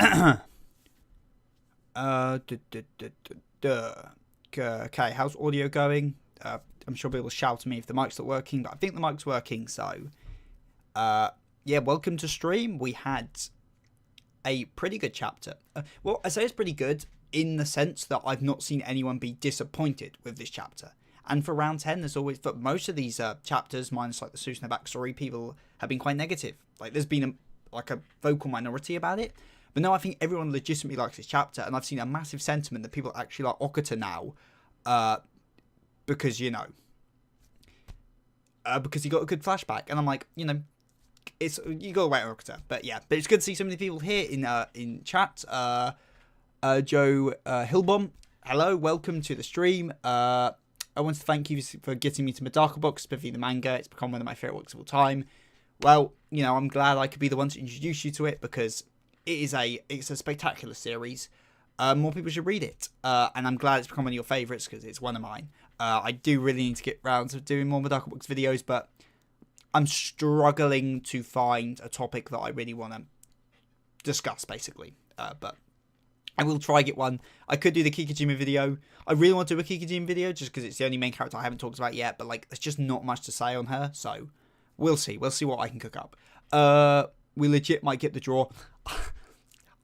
Okay, how's audio going? I'm sure people will shout at me if the mic's not working, but I think the mic's working, so... yeah, welcome to stream. We had a pretty good chapter. Well, I say it's pretty good in the sense that I've not seen anyone be disappointed with this chapter. And for round 10, there's always... For most of these chapters, minus like the Susuna backstory, people have been quite negative. Like, there's been a vocal minority about it. But no, I think everyone legitimately likes this chapter, and I've seen a massive sentiment that people actually like Okuta now, because, you know, because he got a good flashback, and I'm like, you know, it's, you gotta wait on Okuta, but yeah, but it's good to see so many people here in chat. Joe Hillbom, hello, welcome to the stream. I want to thank you for getting me to Madaka books, specifically the manga. It's become one of my favorite books of all time. Well, you know, I'm glad I could be the one to introduce you to it, because it's a spectacular series. More people should read it, and I'm glad it's become one of your favourites because it's one of mine. I do really need to get round to doing more Madaka Books videos, but I'm struggling to find a topic that I really want to discuss, basically. But I will try get one. I could do the Kikijima video. I really want to do a Kikijima video just because it's the only main character I haven't talked about yet, but like there's just not much to say on her, so we'll see. We'll see what I can cook up. We legit might get the draw.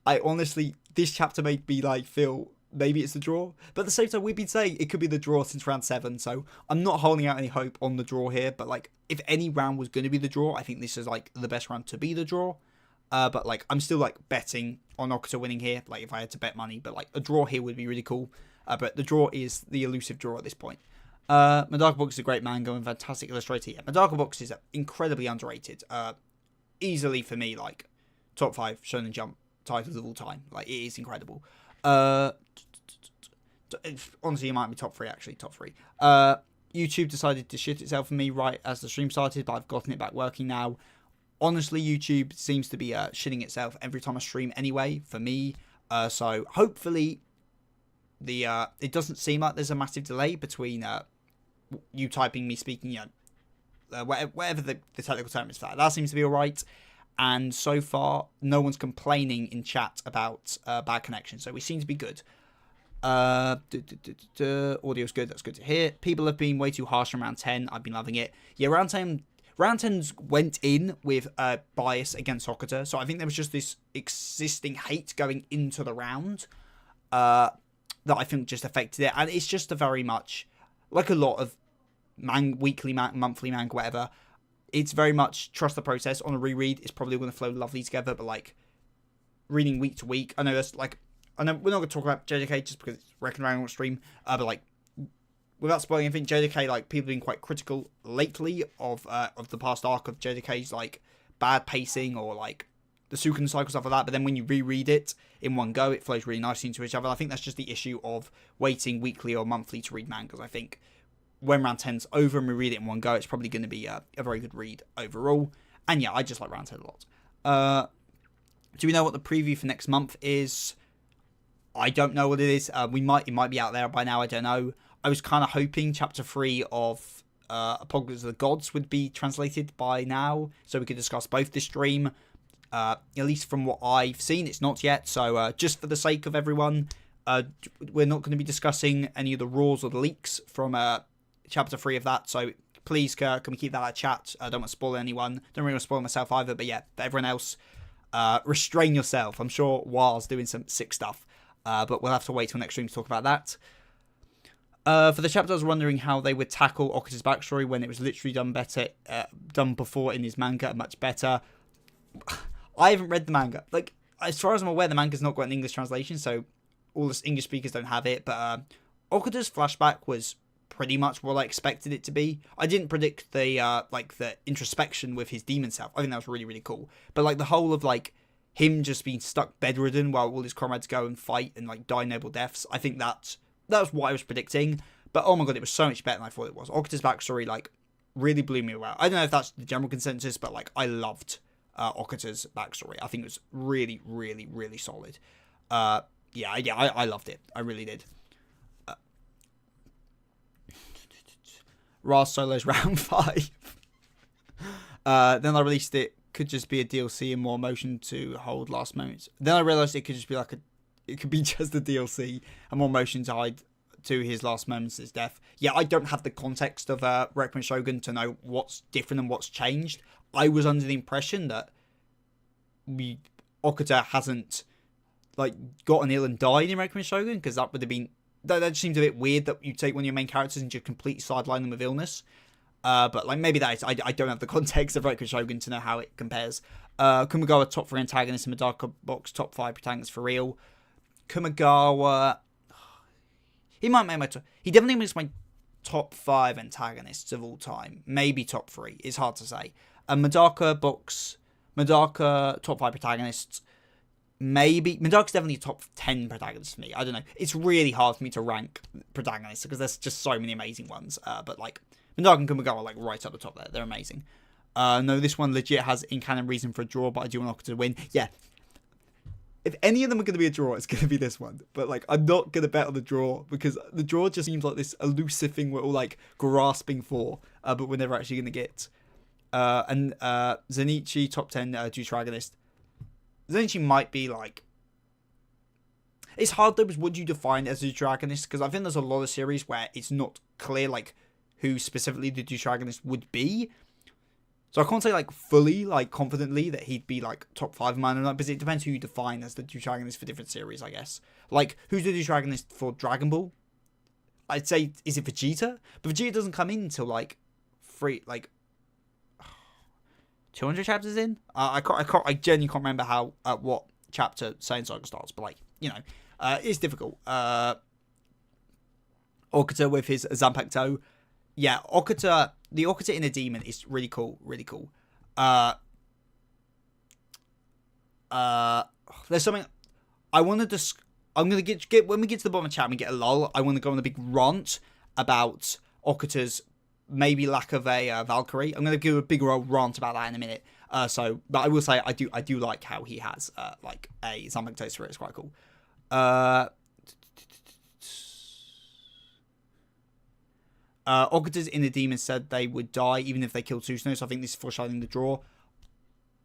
I honestly, this chapter made me like feel maybe it's the draw, but at the same time we've been saying it could be the draw since round 7, so I'm not holding out any hope on the draw here. But like, if any round was going to be the draw, I think this is like the best round to be the draw. But like, I'm still like betting on Okuta winning here, like if I had to bet money. But like, a draw here would be really cool. But the draw is the elusive draw at this point. Madaka Books is a great manga and fantastic illustrator. Yeah, Madaka Books is incredibly underrated. Easily for me, like top 5 Shonen Jump titles of all time. Like, it is incredible. Honestly, it might be top 3, actually. Top 3. YouTube decided to shit itself for me right as the stream started, but I've gotten it back working now. Honestly, YouTube seems to be shitting itself every time I stream anyway, for me. So, hopefully, it doesn't seem like there's a massive delay between you typing, me speaking, you know, whatever the technical term is for that. That seems to be alright. And so far, no one's complaining in chat about bad connection. So we seem to be good. Audio's good. That's good to hear. People have been way too harsh on round 10. I've been loving it. Yeah, round 10's went in with bias against Okuta. So I think there was just this existing hate going into the round that I think just affected it. And it's just a very much, like a lot of weekly, monthly manga, whatever, it's very much trust the process. On a reread, it's probably going to flow lovely together, but like reading week to week, I know that's like, I know we're not going to talk about JJK just because it's Ragnarok stream, but like without spoiling anything, JJK, like people have been quite critical lately of the past arc of JJK's like bad pacing or like the Sukan cycle, stuff like that. But then when you reread it in one go, it flows really nicely into each other. I think that's just the issue of waiting weekly or monthly to read mangas. I think when round 10's over and we read it in one go, it's probably going to be a very good read overall. And yeah, I just like round 10 a lot. Do we know what the preview for next month is? I don't know what it is. It might be out there by now. I don't know. I was kind of hoping chapter 3 of Apocalypse of the Gods would be translated by now, so we could discuss both this stream. At least from what I've seen, it's not yet. So just for the sake of everyone, we're not going to be discussing any of the raws or the leaks from chapter 3 of that. So please, can we keep that at chat? I don't want to spoil anyone. Don't really want to spoil myself either. But yeah, for everyone else, restrain yourself. I'm sure War's doing some sick stuff. But we'll have to wait till next stream to talk about that. For the chapter, I was wondering how they would tackle Okuta's backstory when it was literally done before in his manga, much better. I haven't read the manga. Like, as far as I'm aware, the manga's not got an English translation, so all the English speakers don't have it. But Okuta's flashback was pretty much what I expected it to be. I didn't predict the the introspection with his demon self. I think that was really, really cool. But like the whole of like him just being stuck bedridden while all his comrades go and fight and like die noble deaths, I think that was what I was predicting. But oh my god, it was so much better than I thought it was. Okuta's backstory like really blew me away. I don't know if that's the general consensus, but like I loved Okuta's backstory. I think it was really, really, really solid. I loved it. I really did. Ras Solo's round 5. Then I released it could just be a DLC and more motion to hold last moments. Then I realized it could just be it could be just a DLC and more motion to hide to his last moments of his death. Yeah, I don't have the context of Requiem Shogun to know what's different and what's changed. I was under the impression that Okuta hasn't gotten ill and died in Requiem Shogun, because that would have been that just seems a bit weird that you take one of your main characters and just completely sideline them with illness. But maybe that is I don't have the context of Requiem Shogun to know how it compares. Kumagawa top 3 antagonist in Medaka box, top 5 protagonist for real. Kumagawa, he definitely makes my top 5 antagonists of all time. Maybe top 3. It's hard to say. Medaka top 5 protagonists. Maybe Medaka's definitely top 10 protagonists for me. I don't know. It's really hard for me to rank protagonists because there's just so many amazing ones. But Medaka and Kumagawa are right at the top there. They're amazing. No, this one legit has in-canon reason for a draw, but I do want Okuta to win. Yeah. If any of them are going to be a draw, it's going to be this one. But I'm not going to bet on the draw because the draw just seems like this elusive thing we're all grasping for, but we're never actually going to get. And Zenitsu top 10 Deuteragonist. Zenitsu might be it's hard though, because what do you define as a Deuteragonist? Because I think there's a lot of series where it's not clear who specifically the Deuteragonist would be. So I can't say fully confidently that he'd be top 5 man, because it depends who you define as the Deuteragonist for different series, I guess. Who's the Deuteragonist for Dragon Ball? I'd say, is it Vegeta? But Vegeta doesn't come in until 200 chapters in. I genuinely can't remember what chapter Saiyan Saga starts, but it's difficult. Okuta with his Zanpakuto. Yeah, the Okuta Inner Demon is really cool, really cool. There's something I want to I'm gonna get when we get to the bottom of the chat and we get a lull. I want to go on a big rant about Okuta's maybe lack of a Valkyrie. I'm gonna give a big old rant about that in a minute. But I will say I do like how he has a Zanpakuto spirit. It's quite cool. Okuta's Inner Demon said they would die even if they killed Susanoo, so I think this is foreshadowing the draw.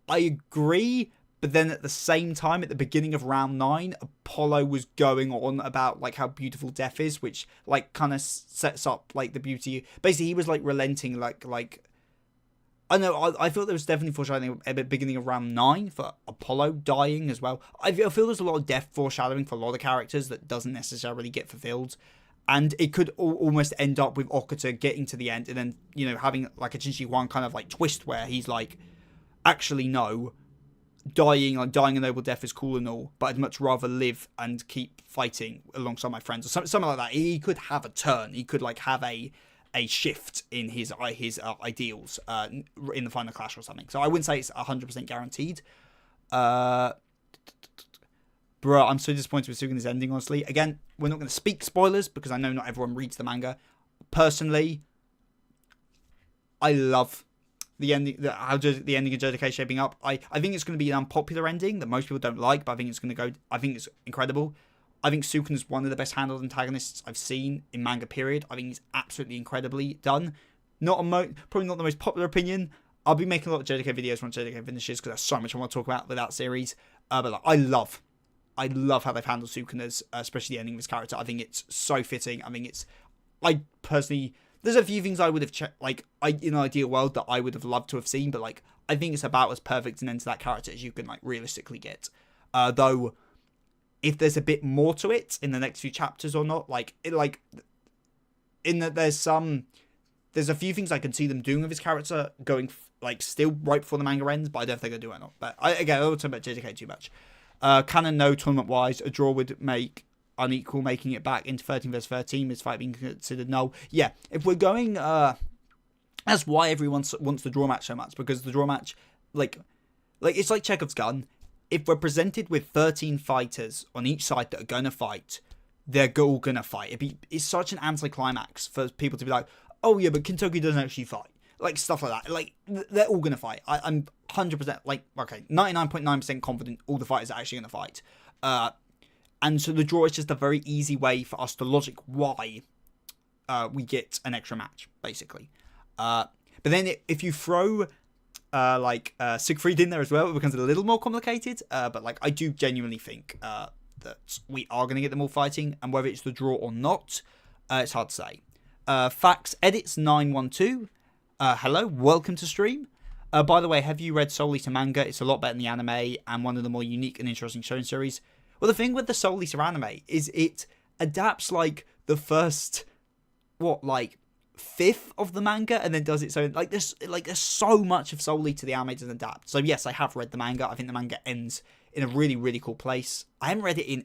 I agree, but then at the same time, at the beginning of round 9, Apollo was going on about how beautiful death is, which kind of sets up the beauty. Basically, he was relenting, I know, I feel there was definitely foreshadowing at the beginning of round 9 for Apollo dying as well. I feel there's a lot of death foreshadowing for a lot of characters that doesn't necessarily get fulfilled. And it could almost end up with Okuta getting to the end and then, having a Shinji Huang kind of twist where he's actually no, dying a noble death is cool and all, but I'd much rather live and keep fighting alongside my friends or something like that. He could have a turn. He could have a shift in his ideals in the final clash or something. So I wouldn't say it's 100% guaranteed. Bro, I'm so disappointed with Suguna's ending, honestly. Again, we're not going to speak spoilers because I know not everyone reads the manga. Personally, I love the ending, how the ending of JJK shaping up. I think it's going to be an unpopular ending that most people don't like, but I think it's incredible. I think Sukuna's one of the best handled antagonists I've seen in manga, period. I think he's absolutely incredibly done. Probably not the most popular opinion. I'll be making a lot of JJK videos once JJK finishes because there's so much I want to talk about with that series. But I love how they've handled Sukuna's, especially the ending of his character. I think it's so fitting. I personally, there's a few things I would have in an ideal world that I would have loved to have seen, but I think it's about as perfect an end to that character as you can realistically get. Though, if there's a bit more to it in the next few chapters or not, in that there's a few things I can see them doing with his character going still right before the manga ends, but I don't think they're going to do it or not. But I don't talk about JJK too much. Canon no, tournament-wise, a draw would make unequal, making it back into 13 vs 13, this fight being considered null. Yeah, if we're going, that's why everyone wants the draw match so much, because the draw match, it's like Chekhov's gun. If we're presented with 13 fighters on each side that are going to fight, they're all going to fight. It's such an anticlimax for people to be like, oh yeah, but Kintoki doesn't actually fight. Stuff like that. They're all going to fight. I'm 100%, 99.9% confident all the fighters are actually going to fight. And so the draw is just a very easy way for us to logic why we get an extra match, basically. But then if you throw Siegfried in there as well, it becomes a little more complicated. But like I do genuinely think that we are going to get them all fighting, and whether it's the draw or not, it's hard to say. Fax Edits 912. Hello, welcome to stream. By the way, have you read Soul Eater manga? It's a lot better than the anime and one of the more unique and interesting shonen series. Well, the thing with the Soul Eater anime is it adapts like the first, fifth of the manga and then does its own. Like there's so much of Soul Eater the anime doesn't adapt. So yes, I have read the manga. I think the manga ends in a really, really cool place. I haven't read it in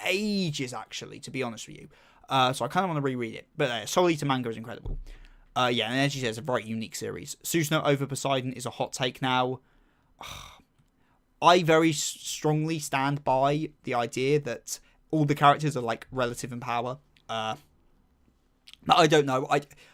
ages, actually, to be honest with you. So I kind of want to reread it. But Soul Eater manga is incredible. And as you said, it's a very unique series. Susanoo over Poseidon is a hot take now. I very strongly stand by the idea that all the characters are like relative in power. But I don't know.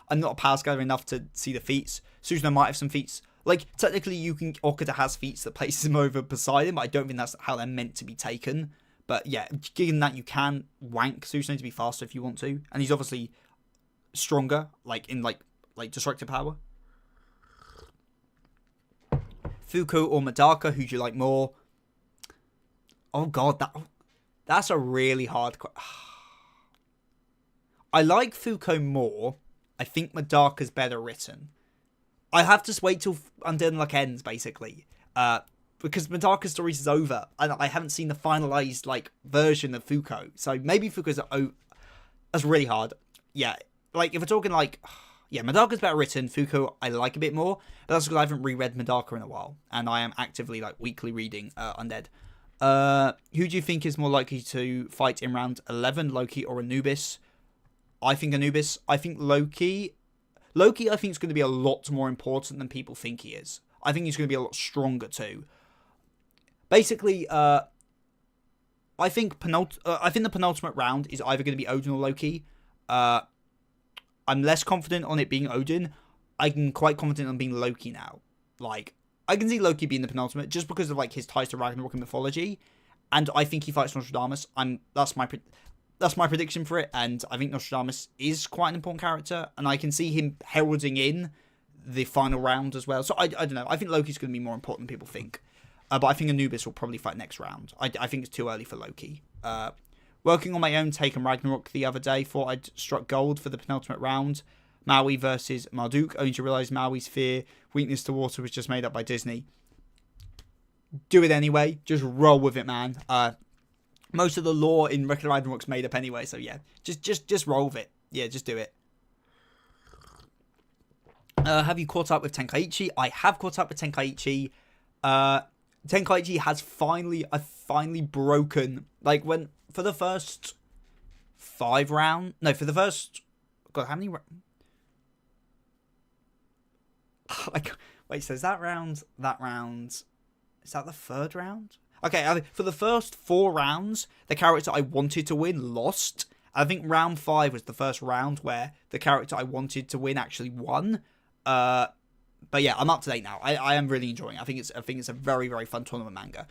I'm not a power scaler enough to see the feats. Susanoo might have some feats. Like, technically, Okuda has feats that places him over Poseidon, but I don't think that's how they're meant to be taken. But yeah, given that you can wank Susanoo to be faster if you want to. And he's obviously stronger, in destructive power. Fuko or Madaka, who do you like more? Oh god, that's a really hard question. I like Fuko more. I think Madaka's better written. I have to wait till Undead Unluck ends, basically. Because Madaka's stories is over. And I haven't seen the finalized, version of Fuko. So maybe Fuko's... that's really hard. Yeah. If we're talking, Madaka's better written. Fuko, I like a bit more. But that's because I haven't reread Madaka in a while. And I am actively, weekly reading Undead. Who do you think is more likely to fight in round 11, Loki or Anubis? I think Anubis. I think Loki, I think, is going to be a lot more important than people think he is. I think he's going to be a lot stronger too. Basically, I think the penultimate round is either going to be Odin or Loki. I'm less confident on it being Odin. I'm quite confident on being Loki now. I can see Loki being the penultimate just because of his ties to Ragnarok and mythology, and I think he fights Nostradamus. That's my prediction for it, and I think Nostradamus is quite an important character, and I can see him heralding in the final round as well. So I don't know. I think Loki's going to be more important than people think. But I think Anubis will probably fight next round. I think it's too early for Loki. Working on my own take on Ragnarok the other day, thought I'd struck gold for the penultimate round. Maui versus Marduk, only to realise Maui's fear, weakness to water was just made up by Disney. Do it anyway. Just roll with it, man. Most of the lore in Record Ragnarok's made up anyway, so yeah. Just roll with it. Yeah, just do it. Have you caught up with Tenkaichi? I have caught up with Tenkaichi. Tenkaichi has finally broken, for the first 5 rounds, no, for the first, god, how many, wait, so is that round, is that the 3rd round? Okay, for the first 4 rounds, the character I wanted to win lost. I think round 5 was the first round where the character I wanted to win actually won. But yeah, I'm up to date now. I am really enjoying it. I think it's a very, very fun tournament manga.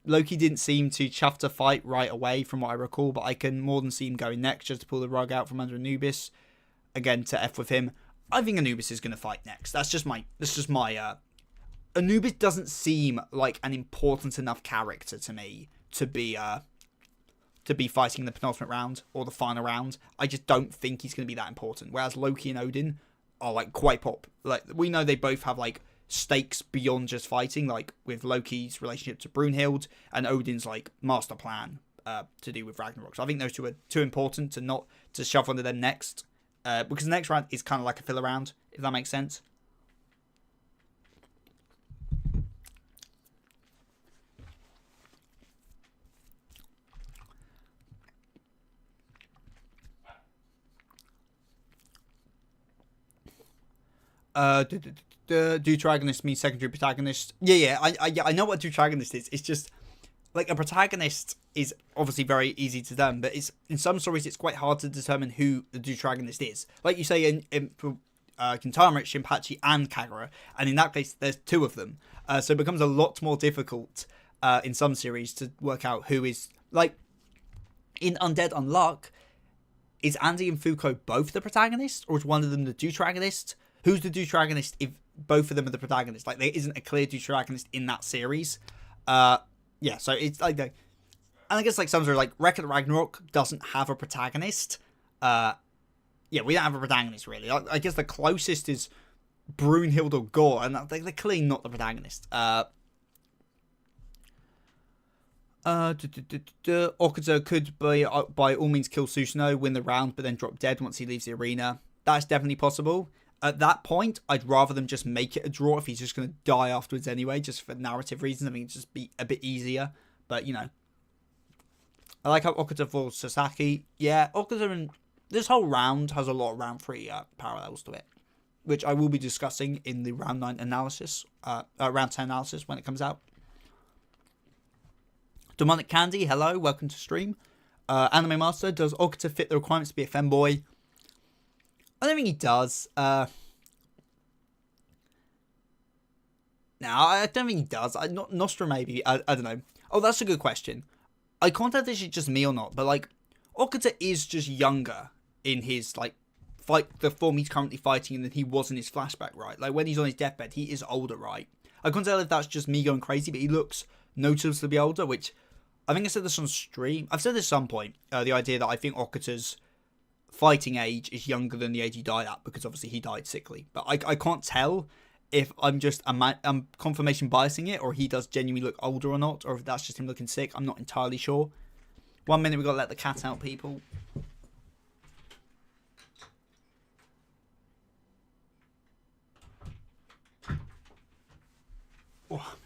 Loki didn't seem too chuffed to fight right away from what I recall, but I can more than see him going next just to pull the rug out from under Anubis. Again, to F with him. I think Anubis is going to fight next. That's just my Anubis doesn't seem like an important enough character to me to be fighting in the penultimate round or the final round. I just don't think he's going to be that important. Whereas Loki and Odin are quite pop. We know they both have stakes beyond just fighting, with Loki's relationship to Brunhild and Odin's master plan to do with Ragnarok. So I think those two are too important to shove onto them next. Because the next round is kind of like a filler round, if that makes sense. Deuteragonist means secondary protagonist. Yeah, I know what Deuteragonist is. It's just a protagonist is obviously very easy to learn, but it's in some stories it's quite hard to determine who the Deuteragonist is. Like you say in Kintama, Shinpachi, and Kagura, and in that case there's 2 of them. So it becomes a lot more difficult in some series to work out who is in Undead Unluck. Is Andy and Fuko both the protagonists, or is one of them the Deuteragonist? Who's the Deuteragonist if both of them are the protagonists. Like, there isn't a clear protagonist in that series. Yeah, so it's like, and I guess like some sort of like Ragnarok doesn't have a protagonist. Yeah, we don't have a protagonist really. I guess the closest is Brunhild or Gore, and they're clearly not the protagonist. Okuta could by all means kill Susanoo, win the round, but then drop dead once he leaves the arena. That's definitely possible. At that point, I'd rather them just make it a draw if he's just going to die afterwards anyway, just for narrative reasons. I mean, it'd just be a bit easier. But, you know. I like how Okuta falls Sasaki. Yeah, Okuta and this whole round has a lot of round 3 parallels to it, which I will be discussing in the round 9 analysis, round 10 analysis when it comes out. Demonic Candy, hello, welcome to stream. Anime Master, does Okuta fit the requirements to be a femboy? I don't think he does. No, I don't think he does. Nostra maybe. I don't know. Oh, that's a good question. I can't tell if this is just me or not, but like, Okuta is just younger in his like the form he's currently fighting than he was in his flashback, right? Like when he's on his deathbed, he is older, right? I can't tell if that's just me going crazy, but he looks noticeably older, which I think I said this on stream. I've said this at some point. The idea that I think Okuta's fighting age is younger than the age he died at, because obviously he died sickly. But I can't tell if I'm just I'm confirmation biasing it, or he does genuinely look older or not, or if that's just him looking sick. I'm not entirely sure. 1 minute, we got to let the cat out, people. Oh.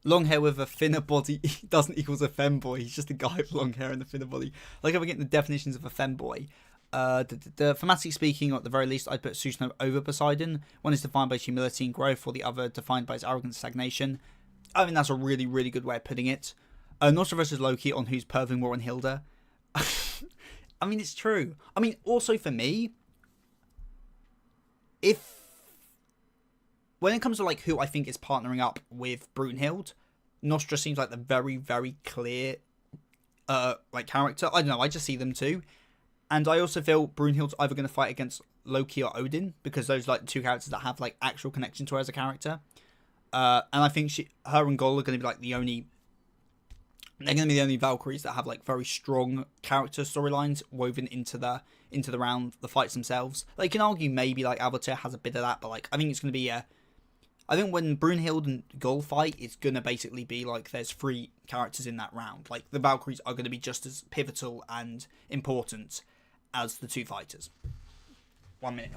Long hair with a thinner body doesn't equals a femboy. He's just a guy with long hair and a thinner body. Like if we're getting the definitions of a femboy. Thematically speaking, at the very least, I'd put Susanoo over Poseidon. One is defined by humility and growth, while the other defined by his arrogance and stagnation. I think that's a really, really good way of putting it. Nostra versus Loki, on who's perving more on Hilda. I mean, it's true. I mean, also for me, when it comes to like who I think is partnering up with Brunhild, Nostra seems like the very, very clear like character. I don't know, I just see them too. And I also feel Brunhild's either going to fight against Loki or Odin, because those are like the two characters that have like actual connection to her as a character. And I think her and Gol are going to be like they're going to be the only Valkyries that have like very strong character storylines woven into the round, the fights themselves. Like, you can argue maybe like Avatar has a bit of that, but like I think it's going to be I think when Brunhild and Gol fight, it's going to basically be like there's 3 characters in that round. Like the Valkyries are going to be just as pivotal and important as the 2 fighters. 1 minute.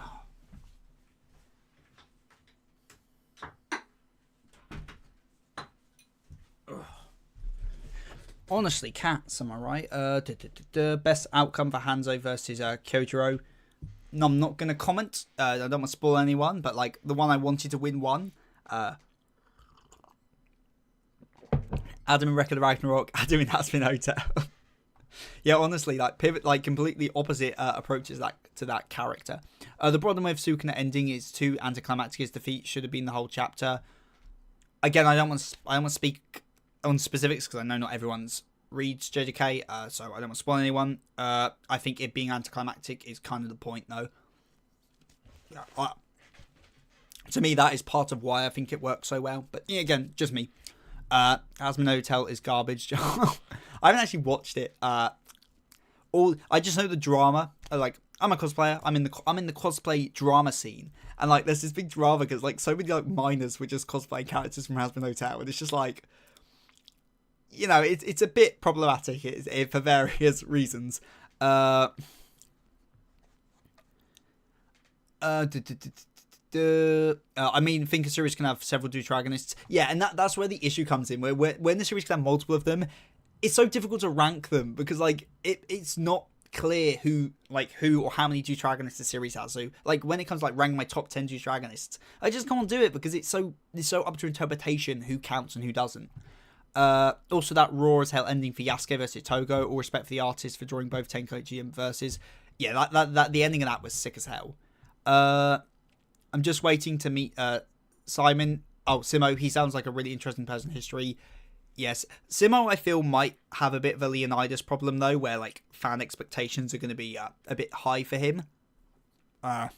Honestly, cats, am I right? Best outcome for Hanzo versus Kyojiro. No, I'm not going to comment. I don't want to spoil anyone, but like the one I wanted to win won. Adam in Record of Ragnarok, Adam in Aspen Hotel. Yeah, honestly, like pivot, like completely opposite approaches to that character. The problem with Sukuna ending is too anticlimactic. His defeat should have been the whole chapter. Again, I don't want to speak on specifics because I know not everyone's reads JJK, so I don't want to spoil anyone. I think it being anticlimactic is kind of the point, though. To me, that is part of why I think it works so well. But yeah, again, just me. Aspen Hotel is garbage. I haven't actually watched it. I just know the drama. Like, I'm a cosplayer. I'm in the cosplay drama scene, and like, there's this big drama because like so many like minors were just cosplaying characters from Aspen Hotel, and it's just like, you know, it's a bit problematic for various reasons. I mean, think a series can have several protagonists. Yeah, and that's where the issue comes in. Where when the series can have multiple of them, it's so difficult to rank them because like it's not clear who or how many protagonists the series has. So like when it comes to like ranking my top 10 protagonists, I just can't do it because it's so up to interpretation who counts and who doesn't. Also that raw as hell ending for Yasuke versus Togo. All respect for the artist for drawing both Tenkoichi and versus. Yeah, that the ending of that was sick as hell. I'm just waiting to meet Simon. Oh, Simo. He sounds like a really interesting person in history. Yes, Simo I feel might have a bit of a Leonidas problem though, where like fan expectations are going to be a bit high for him. I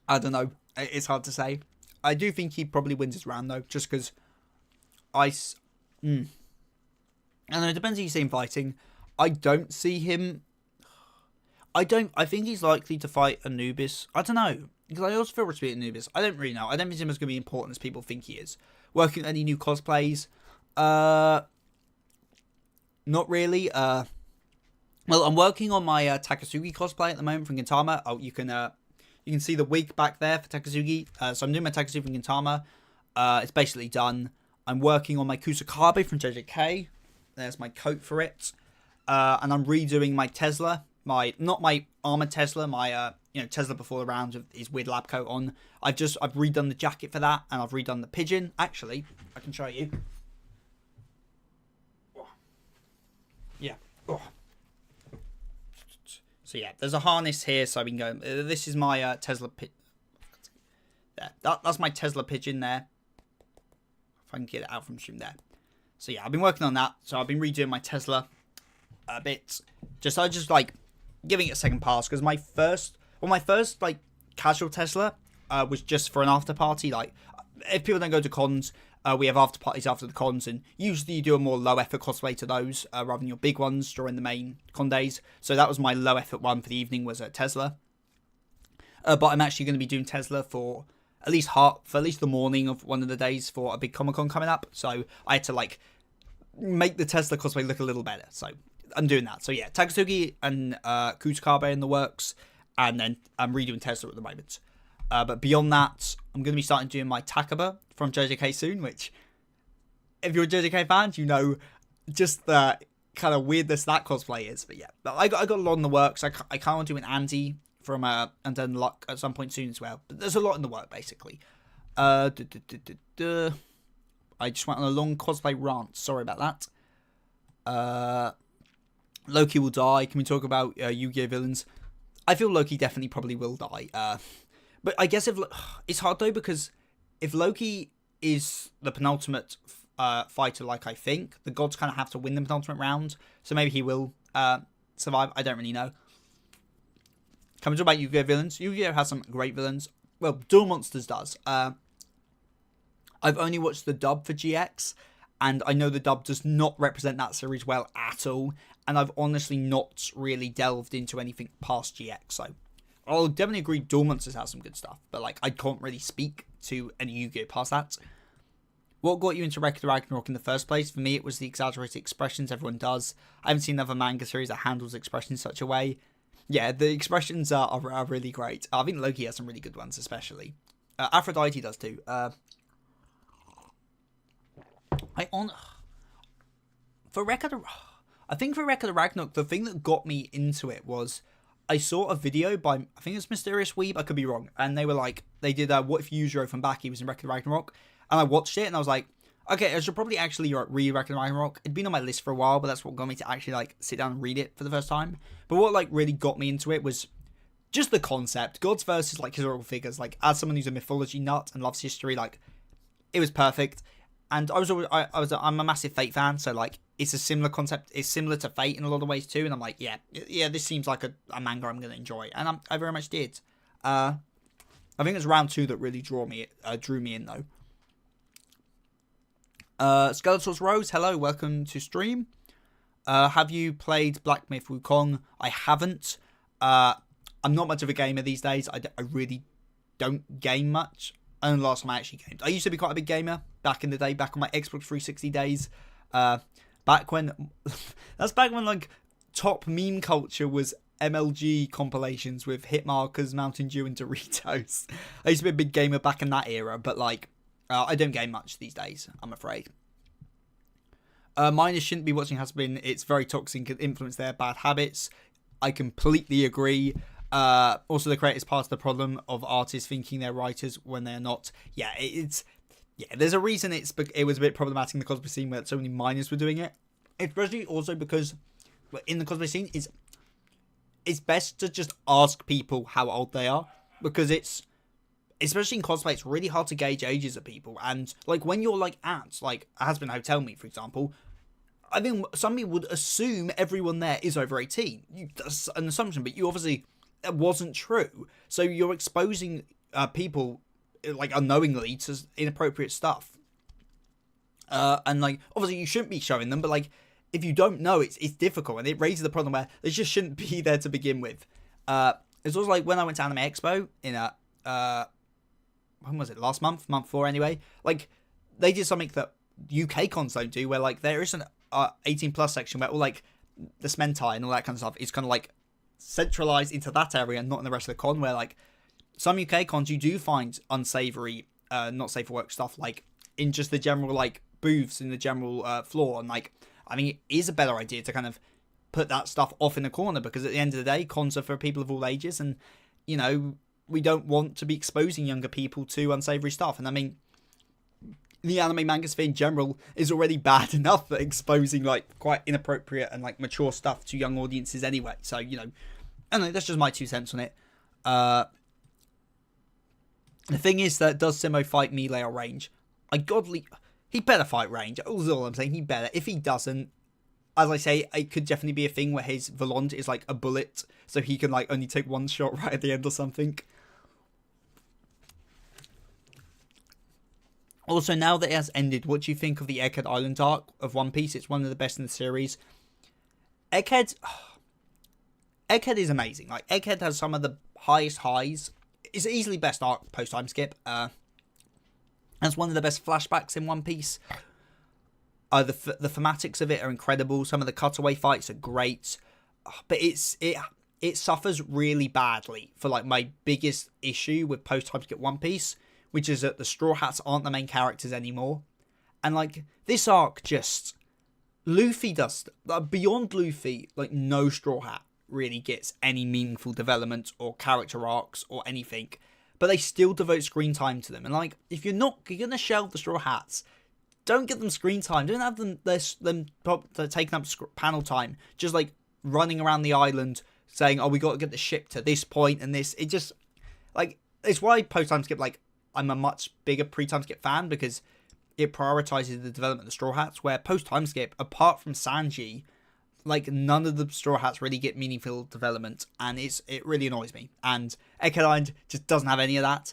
don't know. It's hard to say. I do think he probably wins his round though, just because Ice. I don't know. It depends who you see him fighting. I don't see him. I think he's likely to fight Anubis. I don't know, because I also feel respect Anubis. I don't really know. I don't think him as going to be important as people think he is. Working on any new cosplays? Not really. Well, I'm working on my Takasugi cosplay at the moment from Gintama. Oh, you can see the wig back there for Takasugi. So I'm doing my Takasugi from Gintama. It's basically done. I'm working on my Kusakabe from JJK. There's my coat for it. And I'm redoing my Tesla. Not my armored Tesla, my Tesla before the round of his weird lab coat on. I've redone the jacket for that, and I've redone the pigeon. Actually, I can show you. Yeah. So yeah, there's a harness here, so we can go. This is my Tesla there. That's my Tesla pigeon there. If I can get it out from stream there. So yeah, I've been working on that. So I've been redoing my Tesla a bit. I just like giving it a second pass, because my first like casual Tesla was just for an after party. Like, if people don't go to cons, we have after parties after the cons, and usually you do a more low effort cosplay to those rather than your big ones during the main con days. So that was my low effort one for the evening, was at Tesla. But I'm actually going to be doing Tesla for at least the morning of one of the days for a big Comic-Con coming up. So I had to like make the Tesla cosplay look a little better. So I'm doing that. So yeah, Takasugi and Kusakabe in the works, and then I'm redoing Tesla at the moment. But beyond that, I'm going to be starting doing my Takaba from JJK soon, which, if you're a JJK fan, you know just the kind of weirdness that cosplay is. But yeah, I got a lot in the works. I kind of want to do an Andy from Undead Luck at some point soon as well. But there's a lot in the work, basically. I just went on a long cosplay rant. Sorry about that. Loki will die. Can we talk about Yu-Gi-Oh villains? I feel Loki definitely probably will die. But I guess it's hard though, because if Loki is the penultimate fighter, like I think, the gods kind of have to win the penultimate round. So maybe he will survive. I don't really know. Can we talk about Yu-Gi-Oh villains? Yu-Gi-Oh has some great villains. Well, Duel Monsters does. I've only watched the dub for GX, and I know the dub does not represent that series well at all. And I've honestly not really delved into anything past GX, so I'll definitely agree Duel Monsters has some good stuff, but like I can't really speak to any Yu-Gi-Oh past that. What got you into Ragnarok in the first place? For me, it was the exaggerated expressions everyone does. I haven't seen another manga series that handles expressions in such a way. Yeah, the expressions are really great. I think Loki has some really good ones, especially. Aphrodite does too. For Record of Ragnarok, the thing that got me into it was I saw a video by, I think it's Mysterious Weeb, I could be wrong, and they were like, they did what if Yuzuro from Baki was in Record of Ragnarok, and I watched it and I was like, okay, I should probably actually read Record of Ragnarok. It'd been on my list for a while, but that's what got me to actually like sit down and read it for the first time. But what like really got me into it was just the concept, gods versus like historical figures. Like, as someone who's a mythology nut and loves history, like it was perfect. And I'm a massive Fate fan, so like it's a similar concept. It's similar to Fate in a lot of ways too. And I'm like, yeah, this seems like a manga I'm gonna enjoy, and I very much did. I think it's round 2 that really drew me in though. Skeletor's Rose, hello, welcome to stream. Have you played Black Myth Wukong? I haven't. I'm not much of a gamer these days. I really don't game much. And the last time I actually gamed, I used to be quite a big gamer back in the day, back on my Xbox 360 days. Back when like top meme culture was MLG compilations with hit markers, Mountain Dew, and Doritos. I used to be a big gamer back in that era, but like I don't game much these days, I'm afraid. Miners shouldn't be watching has been. It's very toxic, can influence their bad habits. I completely agree. Also, the creators part of the problem of artists thinking they're writers when they're not. Yeah, there's a reason it was a bit problematic in the cosplay scene where so many minors were doing it. Especially also because in the cosplay scene, it's best to just ask people how old they are, because it's especially in cosplay, it's really hard to gauge ages of people. And like when you're like at like Has Been Hotel Meet, for example, I think some people would assume everyone there is over 18. That's an assumption, but you obviously, that wasn't true. So you're exposing people like unknowingly to inappropriate stuff. And like obviously you shouldn't be showing them, but like if you don't know, it's difficult, and it raises the problem where they just shouldn't be there to begin with. It's also like when I went to Anime Expo in when was it, last month 4 anyway, like they did something that UK cons don't do, where like there is an 18 plus section where all like the Smentai and all that kind of stuff is kind of like centralized into that area and not in the rest of the con, where like some UK cons you do find unsavory not safe for work stuff like in just the general like booths in the general floor. And like I think it is a better idea to kind of put that stuff off in the corner, because at the end of the day, cons are for people of all ages, and you know, we don't want to be exposing younger people to unsavory stuff. And I mean, the anime manga sphere in general is already bad enough at exposing like quite inappropriate and like mature stuff to young audiences anyway. So, you know, I don't know, that's just my 2 cents on it. The thing is that does Simo fight melee or range? He better fight range. That's all I'm saying. He better. If he doesn't, as I say, it could definitely be a thing where his Volant is like a bullet, so he can like only take one shot right at the end or something. Also, now that it has ended, what do you think of the Egghead Island arc of One Piece? It's one of the best in the series. Egghead is amazing. Like, Egghead has some of the highest highs. It's easily best arc post-time skip. That's one of the best flashbacks in One Piece. The thematics of it are incredible. Some of the cutaway fights are great. But it suffers really badly for, like, my biggest issue with post-time skip One Piece, which is that the Straw Hats aren't the main characters anymore. And, like, this arc just... Luffy does... beyond Luffy, like, no Straw Hat really gets any meaningful development or character arcs or anything. But they still devote screen time to them. And, like, if you're going to shelve the Straw Hats, don't give them screen time. Don't have them taking up panel time. Just, like, running around the island saying, oh, we got to get the ship to this point and this. It just... Like, it's why post-time skip, like... I'm a much bigger pre-time skip fan, because it prioritizes the development of the Straw Hats, where post-time skip, apart from Sanji, like, none of the Straw Hats really get meaningful development, and it really annoys me. And Egghead Island just doesn't have any of that,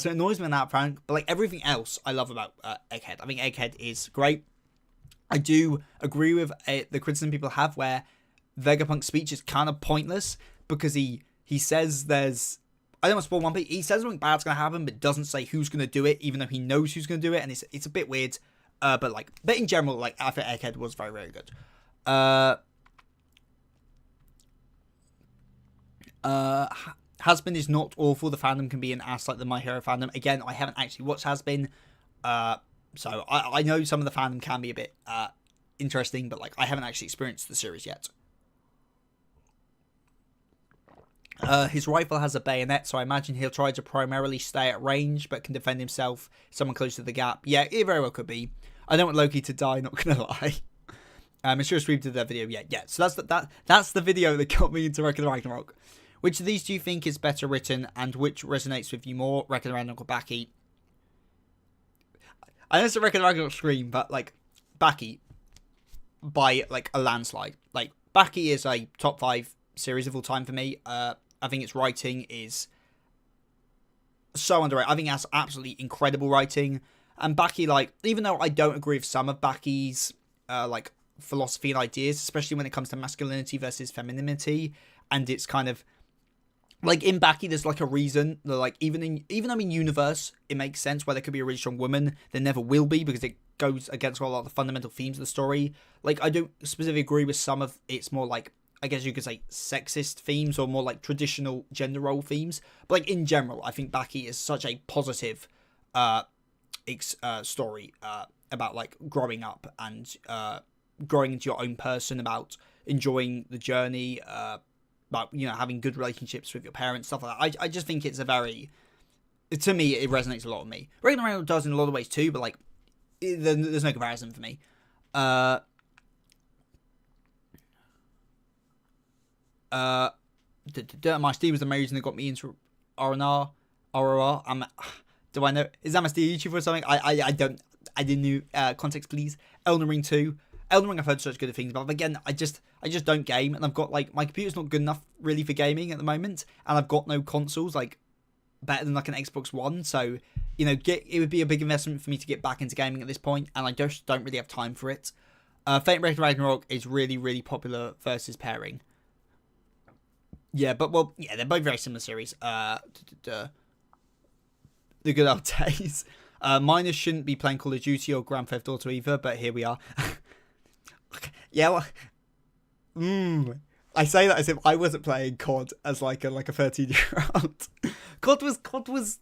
so it annoys me on that front. But like everything else I love about Egghead. I think Egghead is great. I do agree with the criticism people have where Vegapunk's speech is kind of pointless, because he says there's... I don't want to spoil One Piece. He says something bad's going to happen, but doesn't say who's going to do it, even though he knows who's going to do it, and it's a bit weird. But in general, like, I think Egghead was very, very good. Has-Been is not awful. The fandom can be an ass like the My Hero fandom. Again, I haven't actually watched Has-Been, so I know some of the fandom can be a bit interesting, but like I haven't actually experienced the series yet. His rifle has a bayonet, so I imagine he'll try to primarily stay at range, but can defend himself if someone close to the gap. Yeah, it very well could be. I don't want Loki to die, not gonna lie. I'm sure Stream did that video. Yeah. So that's the video that got me into Reckon Ragnarok. Which of these do you think is better written, and which resonates with you more, Reckon Ragnarok or Baki? I know it's a Reckon Ragnarok scream, but like Baki by like a landslide. Like Baki is a top 5 series of all time for me. I think its writing is so underrated. I think it has absolutely incredible writing. And Baki, like, even though I don't agree with some of Baki's, like, philosophy and ideas, especially when it comes to masculinity versus femininity, and it's kind of, like, in Baki, there's, like, a reason that, like, even though in universe, it makes sense where there could be a really strong woman, there never will be, because it goes against a lot of the fundamental themes of the story. Like, I don't specifically agree with some of its more, like, I guess you could say sexist themes or more like traditional gender role themes. But like in general, I think Baki is such a positive story about like growing up and growing into your own person, about enjoying the journey, about, you know, having good relationships with your parents, stuff like that. I just think it's a very... To me, it resonates a lot with me. Ragnarok does in a lot of ways too, but like there's no comparison for me. My Steve was amazing. That got me into R&R. ROR. Do I know? Is that my YouTube or something? I don't. I didn't know. Context, please. Elden Ring 2. Elden Ring, I've heard such good things, but again, I just don't game, and I've got like my computer's not good enough really for gaming at the moment, and I've got no consoles like better than like an Xbox One, so it would be a big investment for me to get back into gaming at this point, and I just don't really have time for it. Fate Ragnarok is really, really popular versus pairing. Yeah, but they're both very similar series. The good old days. Miners shouldn't be playing Call of Duty or Grand Theft Auto either, but here we are. Yeah, well, I say that as if I wasn't playing COD as like a 13-year-old. COD was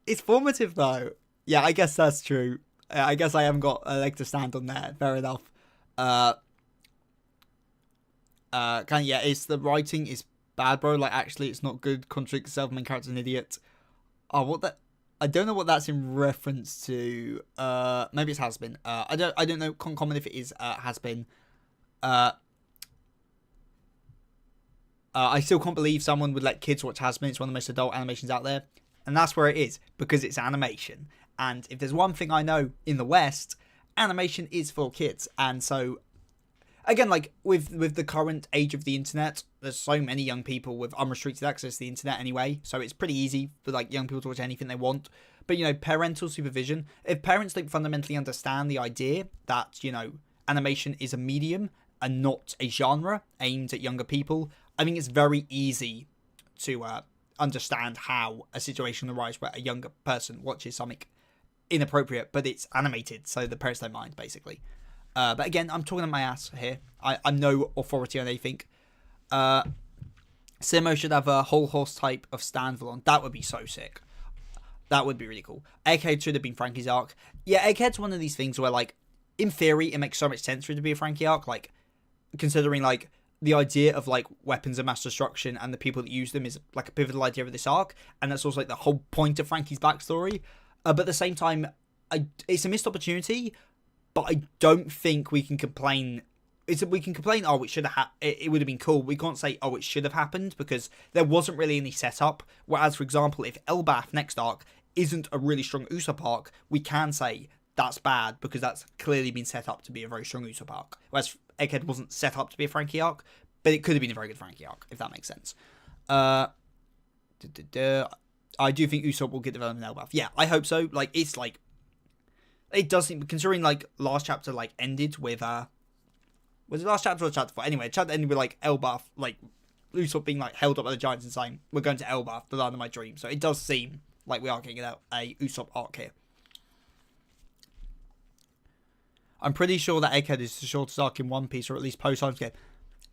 it's formative though. Yeah, I guess that's true. I guess I haven't got a leg to stand on there. Fair enough. It's the writing is bad, bro. Like actually, it's not good. Contradicts itself. Main character's an idiot. Oh, what that? I don't know what that's in reference to. Maybe it's has been. I don't know. Comment if it is has been. I still can't believe someone would let kids watch Has Been. It's one of the most adult animations out there, and that's where it is because it's animation. And if there's one thing I know in the West, animation is for kids. And so, again, like with the current age of the internet, there's so many young people with unrestricted access to the internet anyway. So it's pretty easy for like young people to watch anything they want. But parental supervision. If parents don't fundamentally understand the idea that animation is a medium and not a genre aimed at younger people, I think it's very easy to understand how a situation arises where a younger person watches something inappropriate, but it's animated, so the parents don't mind, basically. But again, I'm talking on my ass here. I'm no authority on anything. Simo should have a whole horse type of standalone. That would be so sick. That would be really cool. Egghead should have been Frankie's arc. Yeah, Egghead's one of these things where, like, in theory, it makes so much sense for it to be a Frankie arc. Like, considering, like, the idea of, like, weapons of mass destruction and the people that use them is, like, a pivotal idea of this arc. And that's also, like, the whole point of Frankie's backstory. But at the same time, it's a missed opportunity, but I don't think we can complain. We can complain, oh, it should have it would have been cool. We can't say, oh, it should have happened, because there wasn't really any setup. Whereas, for example, if Elbath next arc isn't a really strong Usopp arc, we can say that's bad, because that's clearly been set up to be a very strong Usopp arc. Whereas Egghead wasn't set up to be a Frankie arc, but it could have been a very good Frankie arc, if that makes sense. I do think Usopp will get development in Elbath. Yeah, I hope so. Like, it's like, it does seem, considering, like, last chapter, like, ended with, was it last chapter or chapter 4? Anyway, chapter ended with, like, Elbath, like, Usopp being, like, held up by the giants and saying, we're going to Elbath, the land of my dream. So it does seem like we are getting a Usopp arc here. I'm pretty sure that Egghead is the shortest arc in One Piece, or at least post-time skip.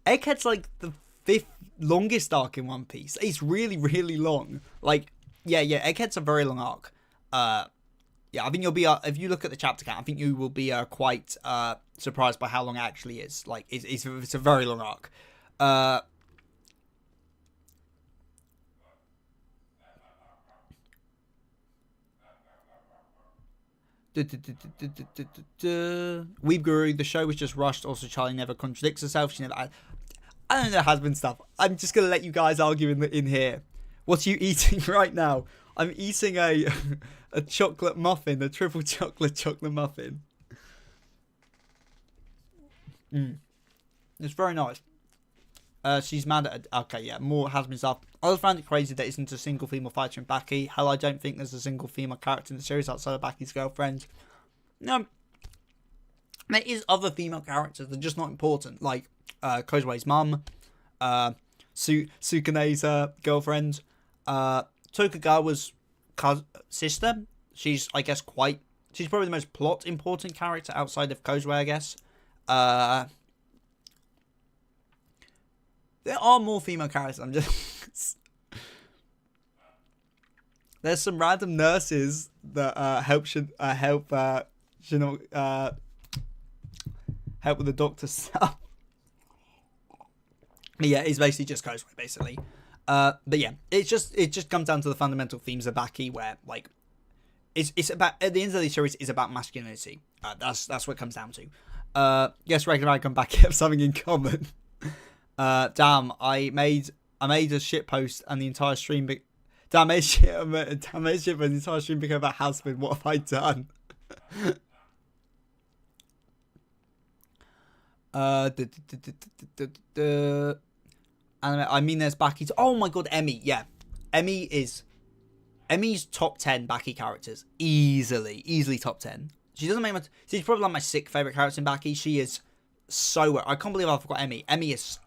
Egghead's, like, the 5th longest arc in One Piece. It's really, really long. Like, yeah, Egghead's a very long arc. Yeah, I think you'll be, if you look at the chapter count, I think you will be quite surprised by how long it actually is. Like, it's a very long arc. Weeb Guru, the show was just rushed. Also, Charlie never contradicts herself. She never. I don't know, has been stuff. I'm just gonna let you guys argue in here. What are you eating right now? I'm eating a chocolate muffin, a triple chocolate muffin. It's very nice. She's mad at okay, yeah, more has been stuff. I just found it crazy that isn't a single female fighter in Baki. Hell, I don't think there's a single female character in the series outside of Baki's girlfriend. No, there is other female characters, they're just not important. Like Kozue's mum, Sukane's girlfriend, Tokugawa's sister. She's, I guess, she's probably the most plot important character outside of Kozue, I guess. There are more female characters. I'm just there's some random nurses that help with the doctor's stuff. But yeah, it's basically just Kozue, basically. But yeah, it just comes down to the fundamental themes of Baki, where like it's about, at the end of the series, is about masculinity. That's what it comes down to. Yes, Ragnarok and Baki have something in common. Damn, I made a shit post and the entire stream Damage if an entire stream became about Hasbin. What have I done? Anime. I mean, there's Baki. Oh my god, Emmy. Yeah, Emmy's top 10 Baki characters easily top 10. She doesn't make much. She's probably like my 6th favorite character in Baki. She is so. I can't believe I forgot Emmy. Emmy is.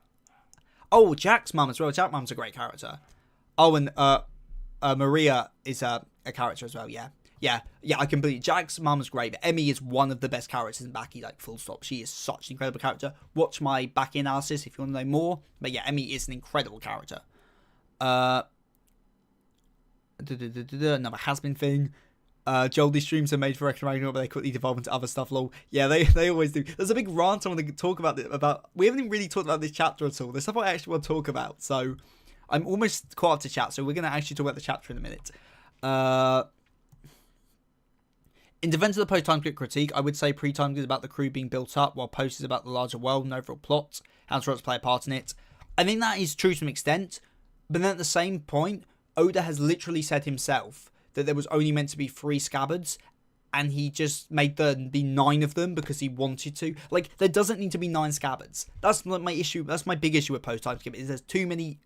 Oh, Jack's mum as well. Jack's mum's a great character. Oh, and Maria is a character as well. Yeah. I can believe Jack's mum's great. But Emmy is one of the best characters in Baki. Like full stop. She is such an incredible character. Watch my Baki analysis if you want to know more. But yeah, Emmy is an incredible character. Another has-been thing. Joldy streams are made for Ragnarok, but they quickly devolve into other stuff. Lol. Yeah, they always do. There's a big rant I want to talk about. We haven't even really talked about this chapter at all. There's stuff I actually want to talk about. So I'm almost caught up to chat. So we're gonna actually talk about the chapter in a minute. In defense of the post-time skip critique, I would say pre-time is about the crew being built up, while post is about the larger world and overall plot. How to play a part in it. I think that is true to an extent, but then at the same point, Oda has literally said himself that there was only meant to be 3 scabbards, and he just made there be 9 of them because he wanted to. Like, there doesn't need to be 9 scabbards. That's my issue. That's my big issue with post-time skip, is there's too many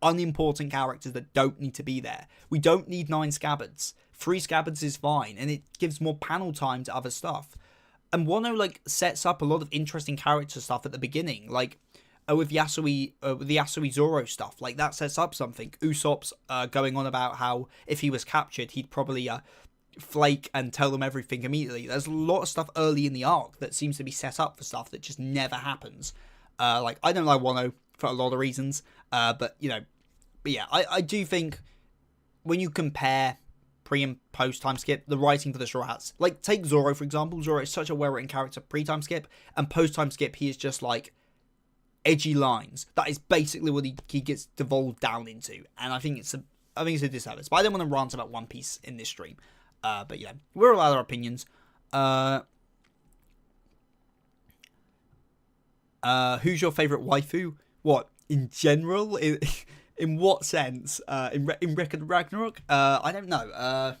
unimportant characters that don't need to be there. We don't need 9 scabbards. 3 scabbards is fine, and it gives more panel time to other stuff. And Wano, like, sets up a lot of interesting character stuff at the beginning, like, with the Yasui Zoro stuff, like that sets up something. Usopp's going on about how if he was captured, he'd probably flake and tell them everything immediately. There's a lot of stuff early in the arc that seems to be set up for stuff that just never happens. Like, I don't like Wano for a lot of reasons, but yeah, I do think when you compare pre and post time skip, the writing for the Straw Hats, like take Zoro for example. Zoro is such a well written character pre time skip, and post time skip he is just like edgy lines. That is basically what he gets devolved down into, and I think it's a disservice. But I don't want to rant about One Piece in this stream. But yeah, we're all our opinions. Who's your favorite waifu? What in general? In what sense? In Ragnarok? I don't know.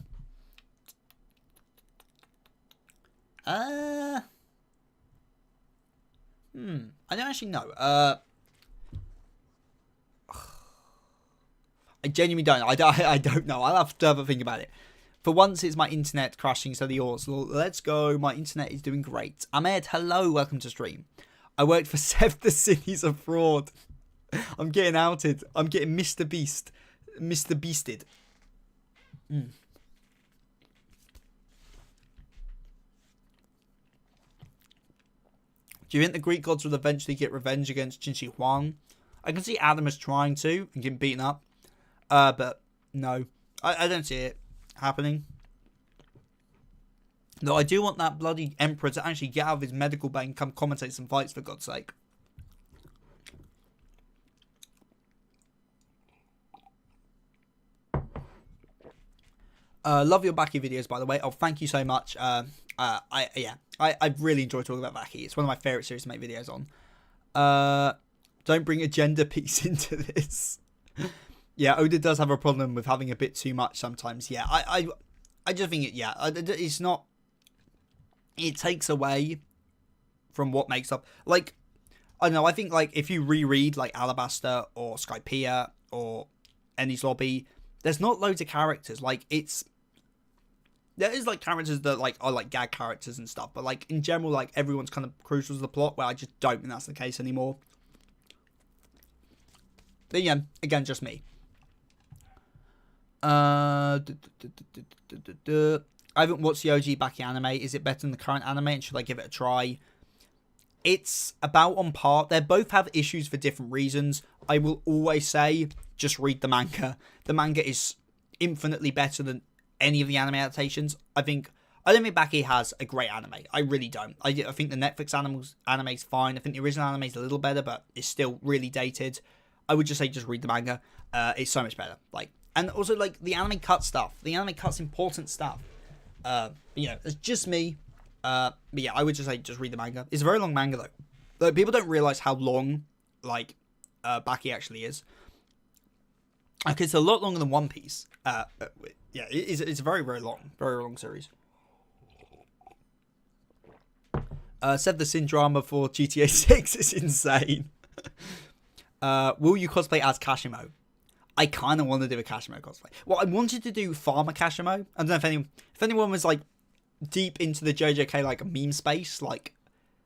I don't actually know. I genuinely don't. I don't know. I'll have to have a think about it. For once, it's my internet crashing, so the yours. Let's go. My internet is doing great. Ahmed, hello. Welcome to stream. I worked for Seth the City's a fraud. I'm getting outed. I'm getting Mr. Beasted. Do you think the Greek gods will eventually get revenge against Jinshi Huang? I can see Adam is trying to and getting beaten up. But no. I don't see it happening. Though I do want that bloody Emperor to actually get out of his medical bay and come commentate some fights, for God's sake. Love your Baki videos, by the way. Oh, thank you so much. I really enjoy talking about Baki. It's one of my favourite series to make videos on. Don't bring a gender piece into this. Yeah, Oda does have a problem with having a bit too much sometimes. Yeah, I just think it's not. It takes away from what makes up. Like, I don't know. I think like if you reread like Alabasta or Skypiea or Enies Lobby, there's not loads of characters. Like there is like characters that like are like gag characters and stuff, but like in general, like everyone's kind of crucial to the plot. Where I just don't think that's the case anymore. But yeah, again, just me. I haven't watched the OG Baki anime. Is it better than the current anime? And should I give it a try? It's about on par. They both have issues for different reasons. I will always say, just read the manga. The manga is infinitely better than any of the anime adaptations. I don't think Baki has a great anime. I really don't. I think the Netflix anime is fine. I think the original anime is a little better, but it's still really dated. I would just say just read the manga. It's so much better. And also like the anime cuts stuff. The anime cuts important stuff. It's just me. But yeah, I would just say just read the manga. It's a very long manga though. People don't realize how long Baki actually is. Okay, it's a lot longer than One Piece. Yeah, it's a very, very long series. Said the Sin drama for GTA 6 is insane. Will you cosplay as Kashimo? I kind of want to do a Kashimo cosplay. Well, I wanted to do Farmer Kashimo. I don't know if anyone was like deep into the JJK like meme space like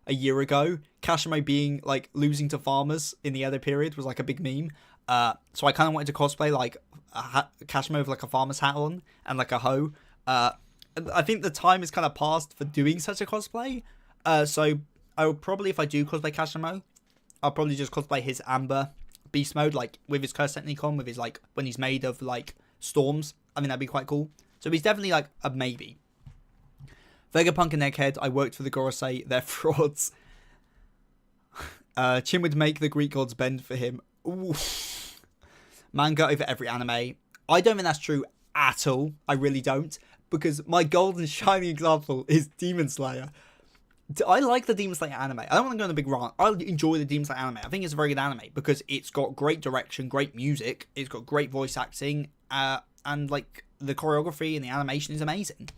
a year ago. Kashimo being like losing to farmers in the Edo period was like a big meme. So I kind of wanted to cosplay like Kashimo with like a farmer's hat on and like a hoe. I think the time is kind of past for doing such a cosplay. So I will probably, if I do cosplay Kashimo, I'll probably just cosplay his Amber beast mode, like with his curse technique on, with his like when he's made of like storms. I think that'd be quite cool. So he's definitely like a maybe. Vegapunk and Egghead, I worked for the Gorosei, they're frauds. Chin would make the Greek gods bend for him. Ooh. Manga over every anime. I don't think that's true at all. I really don't. Because my golden shining example is Demon Slayer. I like the Demon Slayer anime. I don't want to go on a big rant. I enjoy the Demon Slayer anime. I think it's a very good anime because it's got great direction, great music, it's got great voice acting, and like the choreography and the animation is amazing.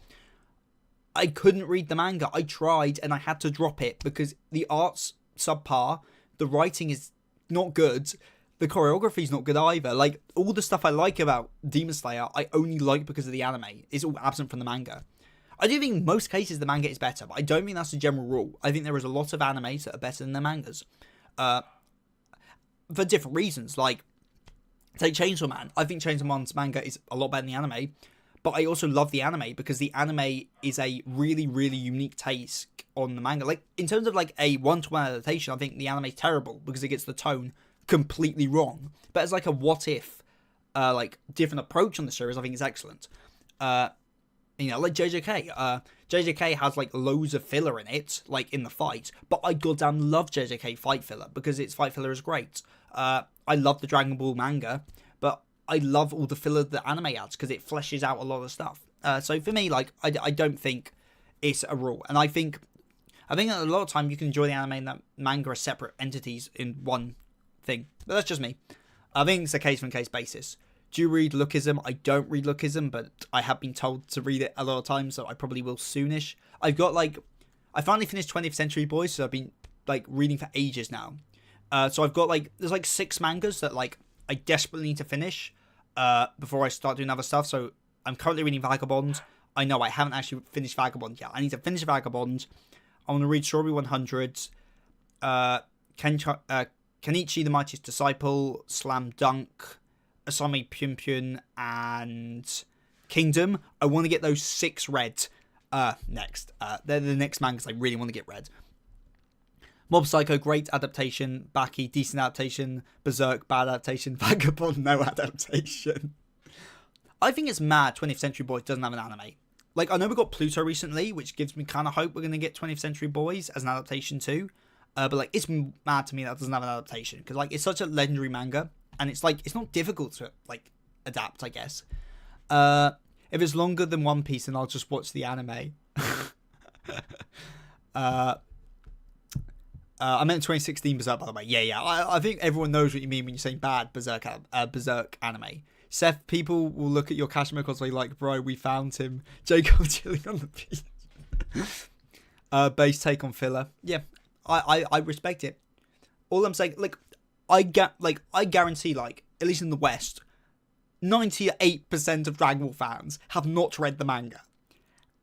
I couldn't read the manga. I tried and I had to drop it because the art's subpar, the writing is not good, the choreography is not good either. Like all the stuff I like about Demon Slayer, I only like because of the anime. It's all absent from the manga. I do think in most cases the manga is better, but I don't think that's the general rule. I think there is a lot of animes that are better than the mangas. For different reasons. Like, take Chainsaw Man. I think Chainsaw Man's manga is a lot better than the anime, but I also love the anime because the anime is a really, really unique take on the manga. Like, in terms of like a one-to-one adaptation, I think the anime is terrible because it gets the tone completely wrong. But as like a what-if, like, different approach on the series, I think it's excellent. You know, like JJK. JJK has, like, loads of filler in it, like, in the fight. But I goddamn love JJK fight filler, because its fight filler is great. I love the Dragon Ball manga, but I love all the filler that anime adds, because it fleshes out a lot of stuff. So for me, like, I don't think it's a rule. And I think that a lot of time you can enjoy the anime and that manga as separate entities in one thing. But that's just me. I think it's a case-from-case basis. Do you read Lookism? I don't read Lookism, but I have been told to read it a lot of times, so I probably will soonish. I finally finished 20th Century Boys, so I've been, like, reading for ages now. So I've got, like, there's, like, 6 mangas that, like, I desperately need to finish before I start doing other stuff. So I'm currently reading Vagabond. I know I haven't actually finished Vagabond yet. I need to finish Vagabond. I want to read Strawberry 100, Kenichi the Mightiest Disciple, Slam Dunk, Asami Pyun and Kingdom. I want to get those 6 read next. They're the next mangas I really want to get read. Mob Psycho, great adaptation. Baki, decent adaptation. Berserk, bad adaptation. Vagabond, no adaptation. I think it's mad 20th Century Boys doesn't have an anime. Like, I know we got Pluto recently, which gives me kind of hope we're going to get 20th Century Boys as an adaptation too. But, like, it's mad to me that it doesn't have an adaptation. Because, like, it's such a legendary manga. And it's, like, it's not difficult to, like, adapt, I guess. If it's longer than One Piece, then I'll just watch the anime. I meant 2016 Berserk, by the way. Yeah. I think everyone knows what you mean when you're saying bad Berserk anime. Seth, people will look at your Kashimo cosplay like, bro, we found him. Jacob chilling on the beach. Base take on filler. Yeah, I respect it. All I'm saying, like, I guarantee, like, at least in the West, 98% of Dragon Ball fans have not read the manga.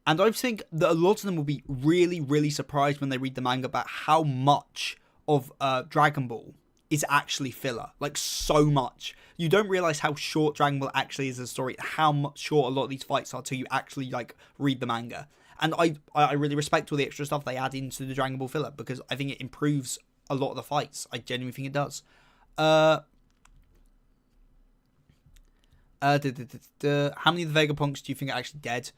And I think that a lot of them will be really, really surprised when they read the manga about how much of Dragon Ball is actually filler. Like, so much. You don't realise how short Dragon Ball actually is as a story, how much short a lot of these fights are till you actually, like, read the manga. And I really respect all the extra stuff they add into the Dragon Ball filler, because I think it improves a lot of the fights. I genuinely think it does. How many of the Vegapunks do you think are actually dead?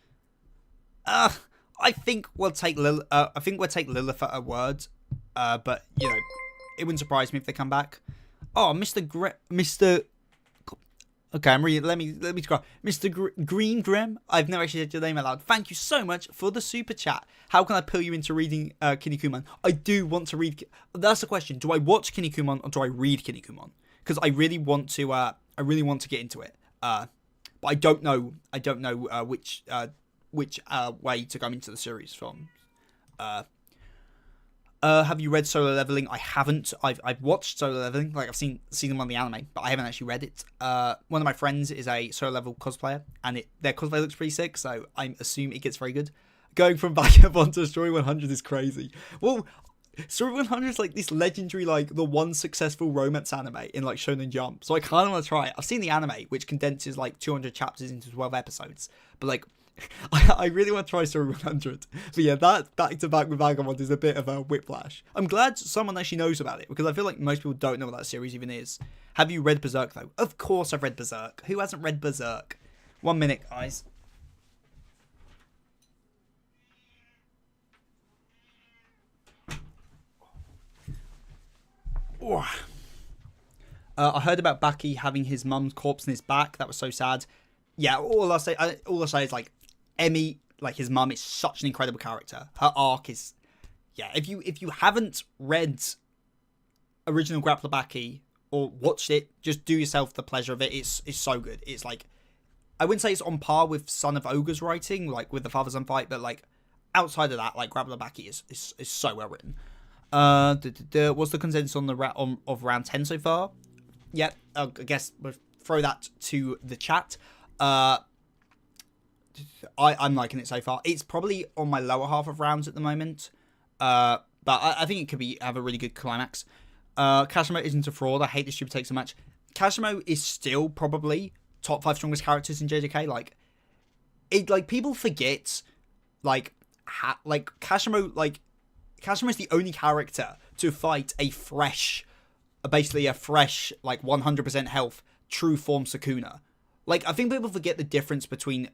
I think we'll take Lilith at her word. But you know, it wouldn't surprise me if they come back. Oh, Mr. Okay, I'm reading. Let me scroll. Mr. Green Grim. I've never actually said your name out loud. Thank you so much for the super chat. How can I pull you into reading Kinnikuman? I do want to read. That's the question. Do I watch Kinnikuman or do I read Kinnikuman? Because I really want to. I I really want to get into it. But I don't know which way to go into the series from. Have you read Solo Leveling? I haven't. I've watched Solo Leveling. Like, I've seen them on the anime, but I haven't actually read it. One of my friends is a Solo Level cosplayer, and their cosplay looks pretty sick, so I assume it gets very good. Going from Vagabond to Story 100 is crazy. Well, Story 100 is like this legendary, like, the one successful romance anime in, like, Shonen Jump. So I kind of want to try it. I've seen the anime, which condenses, like, 200 chapters into 12 episodes. But, like, I really want to try Story 100. But yeah, that back-to-back with Vagabond is a bit of a whiplash. I'm glad someone actually knows about it, because I feel like most people don't know what that series even is. Have you read Berserk, though? Of course I've read Berserk. Who hasn't read Berserk? 1 minute, guys. I heard about Baki having his mum's corpse in his back. That was so sad. Yeah, all I say is, like, Emmy, like, his mum, is such an incredible character. Her arc is, yeah. If you haven't read original Grappler Baki or watched it, just do yourself the pleasure of it. It's so good. It's like, I wouldn't say it's on par with Son of Ogre's writing, like with the father-son fight, but like outside of that, like Grappler Baki is so well written. What's the consensus on of round 10 so far? Yep, I guess we'll throw that to the chat. I'm liking it so far. It's probably on my lower half of rounds at the moment, but I think it could have a really good climax. Kashimo isn't a fraud. I hate this stupid take so much. Kashimo is still probably top 5 strongest characters in JJK. Like people forget, Kashimo is the only character to fight basically a fresh, like 100% health, true form Sukuna. Like, I think people forget the difference between,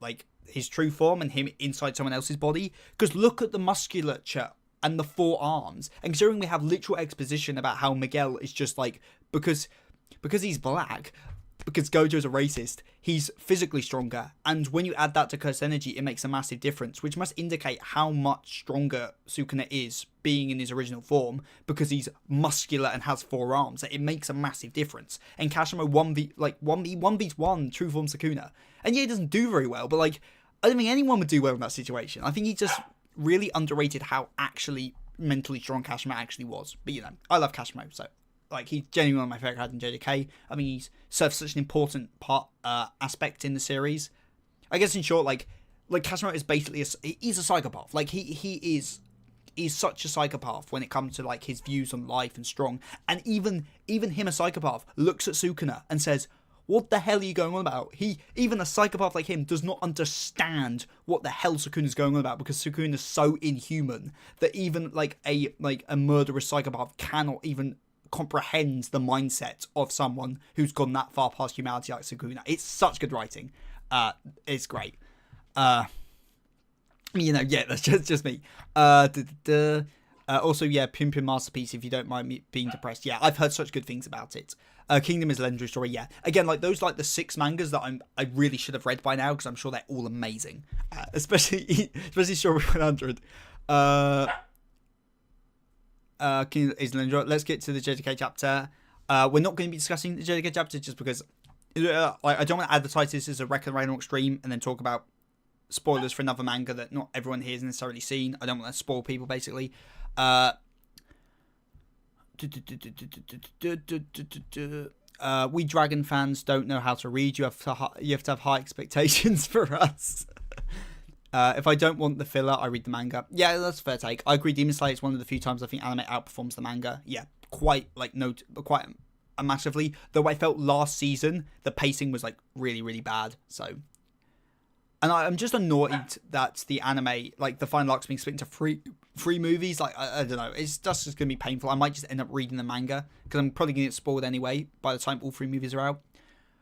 like, his true form and him inside someone else's body. Because look at the musculature and the 4 arms. And considering we have literal exposition about how Miguel is just, like, because he's black, because Gojo's a racist, he's physically stronger. And when you add that to Curse Energy, it makes a massive difference, which must indicate how much stronger Sukuna is being in his original form, because he's muscular and has 4 arms. It makes a massive difference. And Kashimo 1v1 true form Sukuna. And yeah, he doesn't do very well, but like, I don't think anyone would do well in that situation. I think he just really underrated how actually mentally strong Kashimo actually was. But you know, I love Kashimo, so like, he's genuinely one of my favourite characters in JJK. I mean, he's served such an important aspect in the series. I guess in short, like Kashimo is basically he's a psychopath. Like, he's such a psychopath when it comes to like his views on life and strong. And even him, a psychopath, looks at Sukuna and says, "What the hell are you going on about?" Even a psychopath like him does not understand what the hell Sukuna's going on about, because Sukuna's so inhuman that even like a murderous psychopath cannot even comprehend the mindset of someone who's gone that far past humanity like Sukuna. It's such good writing. It's great. You know, yeah, that's just me. Also, yeah, Pim Pim Masterpiece, if you don't mind me being depressed. Yeah, I've heard such good things about it. Kingdom is a legendary story, yeah. Again, like, those, like, the 6 mangas that I really should have read by now, because I'm sure they're all amazing. Especially Story 100. Kingdom is a legendary. Let's get to the JJK chapter. We're not going to be discussing the JJK chapter just because I don't want to advertise this as a Ragnarok stream and then talk about spoilers for another manga that not everyone here has necessarily seen. I don't want to spoil people, basically. We Dragon fans don't know how to read. You have to have high expectations for us. If I don't want the filler, I read the manga. Yeah, that's a fair take. I agree. Demon Slayer is one of the few times I think anime outperforms the manga. Yeah, quite massively. Though I felt last season the pacing was like really, really bad. So, and I'm just annoyed that the anime, like the final arc's being split into three movies. Like, I don't know. It's just going to be painful. I might just end up reading the manga because I'm probably going to get spoiled anyway by the time all 3 movies are out.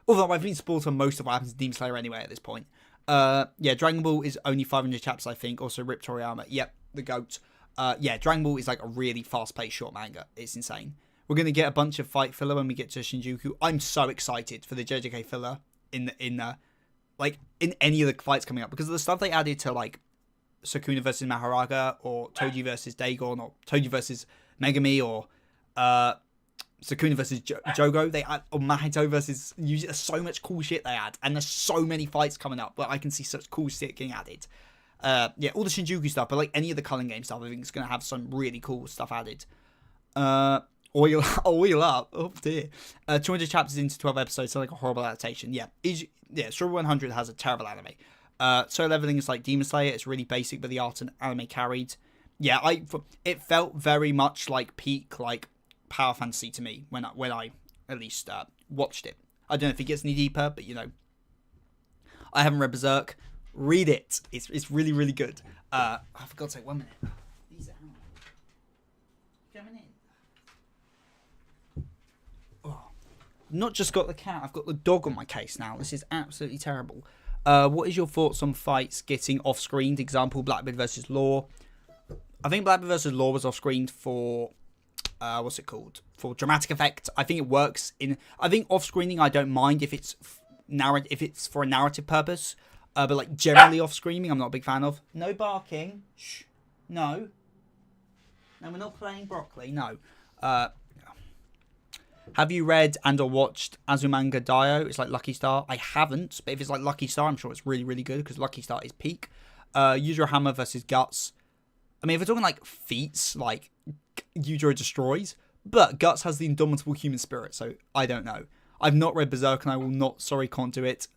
Although I've been spoiled for most of what happens in Demon Slayer anyway at this point. Yeah, Dragon Ball is only 500 chapters, I think. Also, Rip Toriyama. Yep, the GOAT. Yeah, Dragon Ball is like a really fast-paced short manga. It's insane. We're going to get a bunch of fight filler when we get to Shinjuku. I'm so excited for the JJK filler in any of the fights coming up, because of the stuff they added to like Sukuna versus Maharaga, or Toji versus Dagon, or Toji versus Megami, or Sukuna versus Jogo. They add, or Mahito versus Yuji. There's so much cool shit they add. And there's so many fights coming up where I can see such cool shit getting added. Yeah, all the Shinjuku stuff, but like any of the Culling Game stuff, I think it's going to have some really cool stuff added. Oil Up. Oh dear. 200 chapters into 12 episodes, so like a horrible adaptation. Yeah. Strawberry 100 has a terrible anime. So Leveling is like Demon Slayer. It's really basic, but the art and anime carried. Yeah, it felt very much like peak like Power Fantasy to me when I at least watched it. I don't know if it gets any deeper, but you know, I haven't read Berserk. Read it. It's really, really good. I forgot to say 1 minute. These are coming in. Oh. Not just got the cat, I've got the dog on my case now. This is absolutely terrible. What is your thoughts on fights getting off-screened? Example, Blackbeard versus Law. I think Blackbeard versus Law was off-screened for... what's it called? For dramatic effect. I think it works in... I think off-screening I don't mind if it's for a narrative purpose. But like generally off-screening I'm not a big fan of. No barking. Shh. No. No, we're not playing broccoli. No. Have you read and or watched Azumanga Daioh? It's like Lucky Star. I haven't, but if it's like Lucky Star, I'm sure it's really, really good because Lucky Star is peak. Yujiro Hammer versus Guts. I mean, if we're talking like feats, like Yujiro destroys, but Guts has the indomitable human spirit, so I don't know. I've not read Berserk and I will not, can't do it.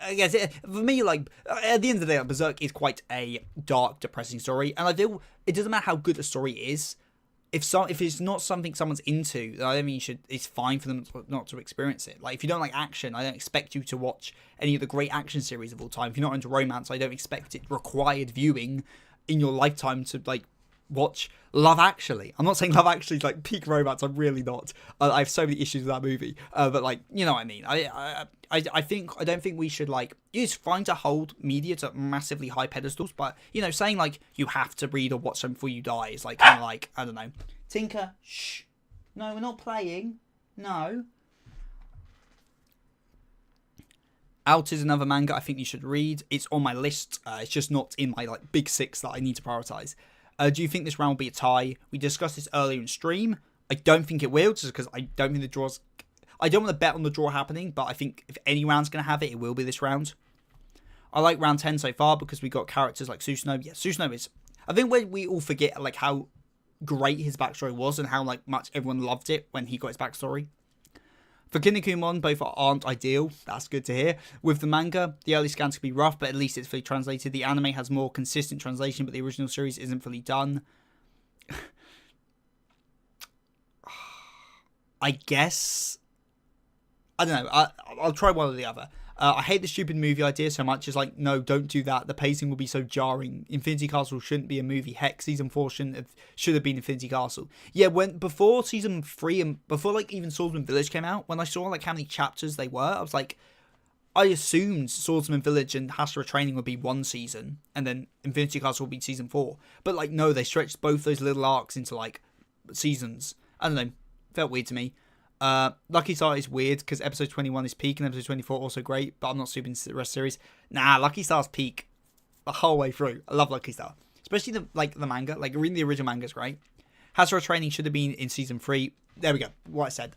I guess for me, like, at the end of the day, Berserk is quite a dark, depressing story, and I feel it doesn't matter how good a story is. If it's not something someone's into, I don't mean it's fine for them not to experience it. Like, if you don't like action, I don't expect you to watch any of the great action series of all time. If you're not into romance, I don't expect it required viewing in your lifetime to, like, watch Love Actually. I'm not saying Love Actually is like peak romance. I'm really not. I have so many issues with that movie. But like, you know what I mean. I don't think we should like. It's fine to hold media to massively high pedestals, but you know, saying like you have to read or watch something before you die is like kind of like, I don't know. Tinker, shh. No, we're not playing. No. Out is another manga I think you should read. It's on my list. It's just not in my like big six that I need to prioritize. Do you think this round will be a tie? We discussed this earlier in stream. I don't think it will, just because I don't think the draws... I don't want to bet on the draw happening, but I think if any round's going to have it, it will be this round. I like round 10 so far because we got characters like Susanoo. Yeah, Susanoo is... I think when we all forget like how great his backstory was and how like much everyone loved it when he got his backstory. For Kinnikuman, both aren't ideal. That's good to hear. With the manga, the early scans could be rough, but at least it's fully translated. The anime has more consistent translation, but the original series isn't fully done. I guess... I don't know. I'll try one or the other. I hate the stupid movie idea so much. It's like, no, don't do that. The pacing will be so jarring. Infinity Castle shouldn't be a movie. Heck, season 4 should have been Infinity Castle. Yeah, before season 3 and before like even Swordsman Village came out, when I saw like how many chapters they were, I was like, I assumed Swordsman Village and Hashira Training would be one season, and then Infinity Castle would be season 4. But like, no, they stretched both those little arcs into like seasons. I don't know. Felt weird to me. Lucky Star is weird because episode 21 is peak and episode 24 also great, but I'm not super into the rest of the series. Nah, Lucky Star's peak the whole way through. I love Lucky Star, especially the manga. Like reading the original manga is great. Hashira Training should have been in season 3. There we go. What I said.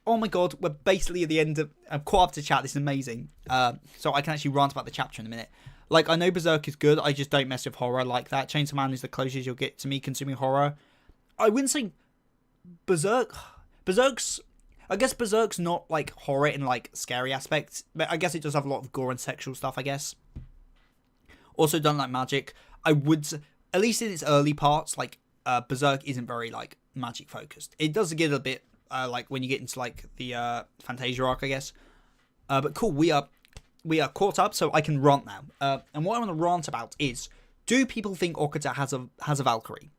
Oh my god, we're basically at the end of... I'm caught up to chat. This is amazing. So I can actually rant about the chapter in a minute. Like, I know Berserk is good. I just don't mess with horror like that. Chainsaw Man is the closest you'll get to me consuming horror. I wouldn't say Berserk's... I guess Berserk's not, like, horror in, like, scary aspects. But I guess it does have a lot of gore and sexual stuff, I guess. Also don't like magic. I would... At least in its early parts, like, Berserk isn't very, like, magic-focused. It does get a bit... like when you get into like the Fantasia arc, I guess. But cool, we are caught up, so I can rant now. And what I want to rant about is, do people think Okuta has a Valkyrie?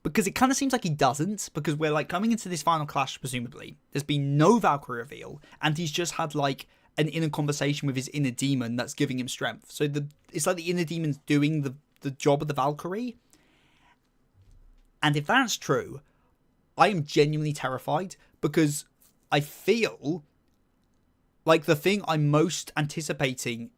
Because it kind of seems like he doesn't, because we're like coming into this final clash, presumably. There's been no Valkyrie reveal, and he's just had like an inner conversation with his inner demon that's giving him strength. So it's like the inner demon's doing the job of the Valkyrie. And if that's true, I am genuinely terrified because I feel like the thing I'm most anticipating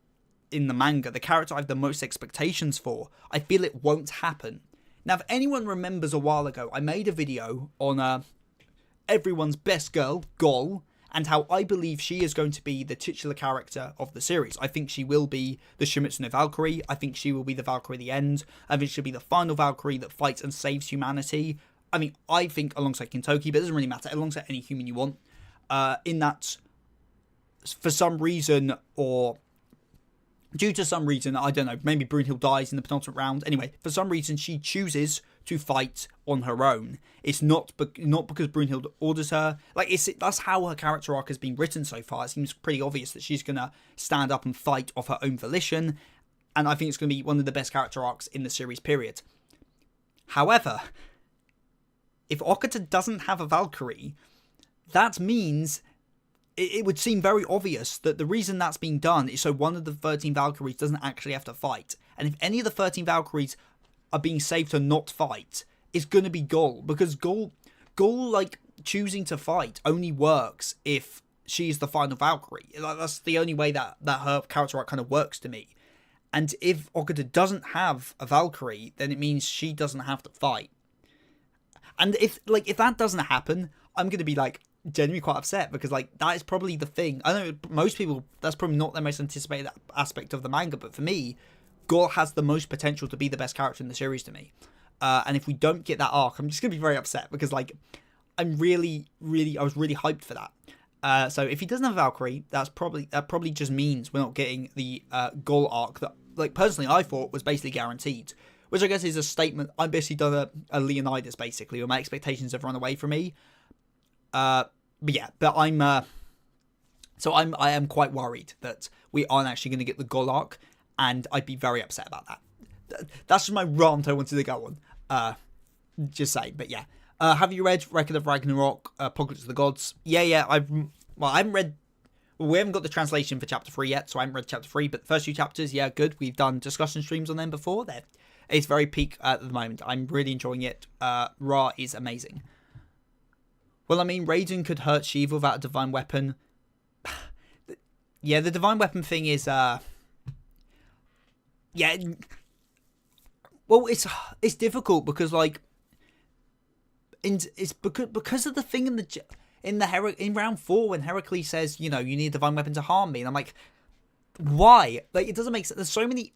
in the manga, the character I have the most expectations for, I feel it won't happen. Now, if anyone remembers a while ago, I made a video on everyone's best girl, Gol, and how I believe she is going to be the titular character of the series. I think she will be the Shimizu no Valkyrie. I think she will be the Valkyrie at the end. I think she'll be the final Valkyrie that fights and saves humanity. I mean, I think alongside Kintoki, but it doesn't really matter, alongside any human you want. In that, for some reason, or due to some reason, I don't know, maybe Brunhild dies in the penultimate round. Anyway, for some reason, she chooses to fight on her own. It's not because Brunhild orders her. Like, that's how her character arc has been written so far. It seems pretty obvious that she's going to stand up and fight of her own volition. And I think it's going to be one of the best character arcs in the series, period. However, if Okuta doesn't have a Valkyrie, that means it would seem very obvious that the reason that's being done is so one of the 13 Valkyries doesn't actually have to fight. And if any of the 13 Valkyries are being saved to not fight, it's going to be Gol. Because Gol, like, choosing to fight only works if she's the final Valkyrie. Like, that's the only way that her character arc kind of works to me. And if Okuta doesn't have a Valkyrie, then it means she doesn't have to fight. And if that doesn't happen, I'm going to be, like, genuinely quite upset, because, like, that is probably the thing. I know most people, that's probably not their most anticipated aspect of the manga, but for me, Gol has the most potential to be the best character in the series to me. And if we don't get that arc, I'm just going to be very upset, because, like, I was really hyped for that. So if he doesn't have Valkyrie, that probably just means we're not getting the Gol arc that, like, personally I thought was basically guaranteed. Which I guess is a statement. I've basically done a Leonidas, basically, where my expectations have run away from me. I am quite worried that we aren't actually going to get the Gol arc, and I'd be very upset about that. That's just my rant I wanted to go on. Just saying, but yeah. Have you read Record of Ragnarok, Apocalypse of the Gods? Yeah, I haven't read... Well, we haven't got the translation for chapter 3 yet, so I haven't read chapter 3, but the first few chapters, yeah, good. We've done discussion streams on them before. It's very peak at the moment. I'm really enjoying it. Ra is amazing. Well, I mean, Raiden could hurt Shiva without a divine weapon. Yeah, the divine weapon thing is... Yeah. Well, it's difficult because, like... It's because of the thing in round 4 when Heracles says, you know, you need a divine weapon to harm me. And I'm like, why? Like, it doesn't make sense. There's so many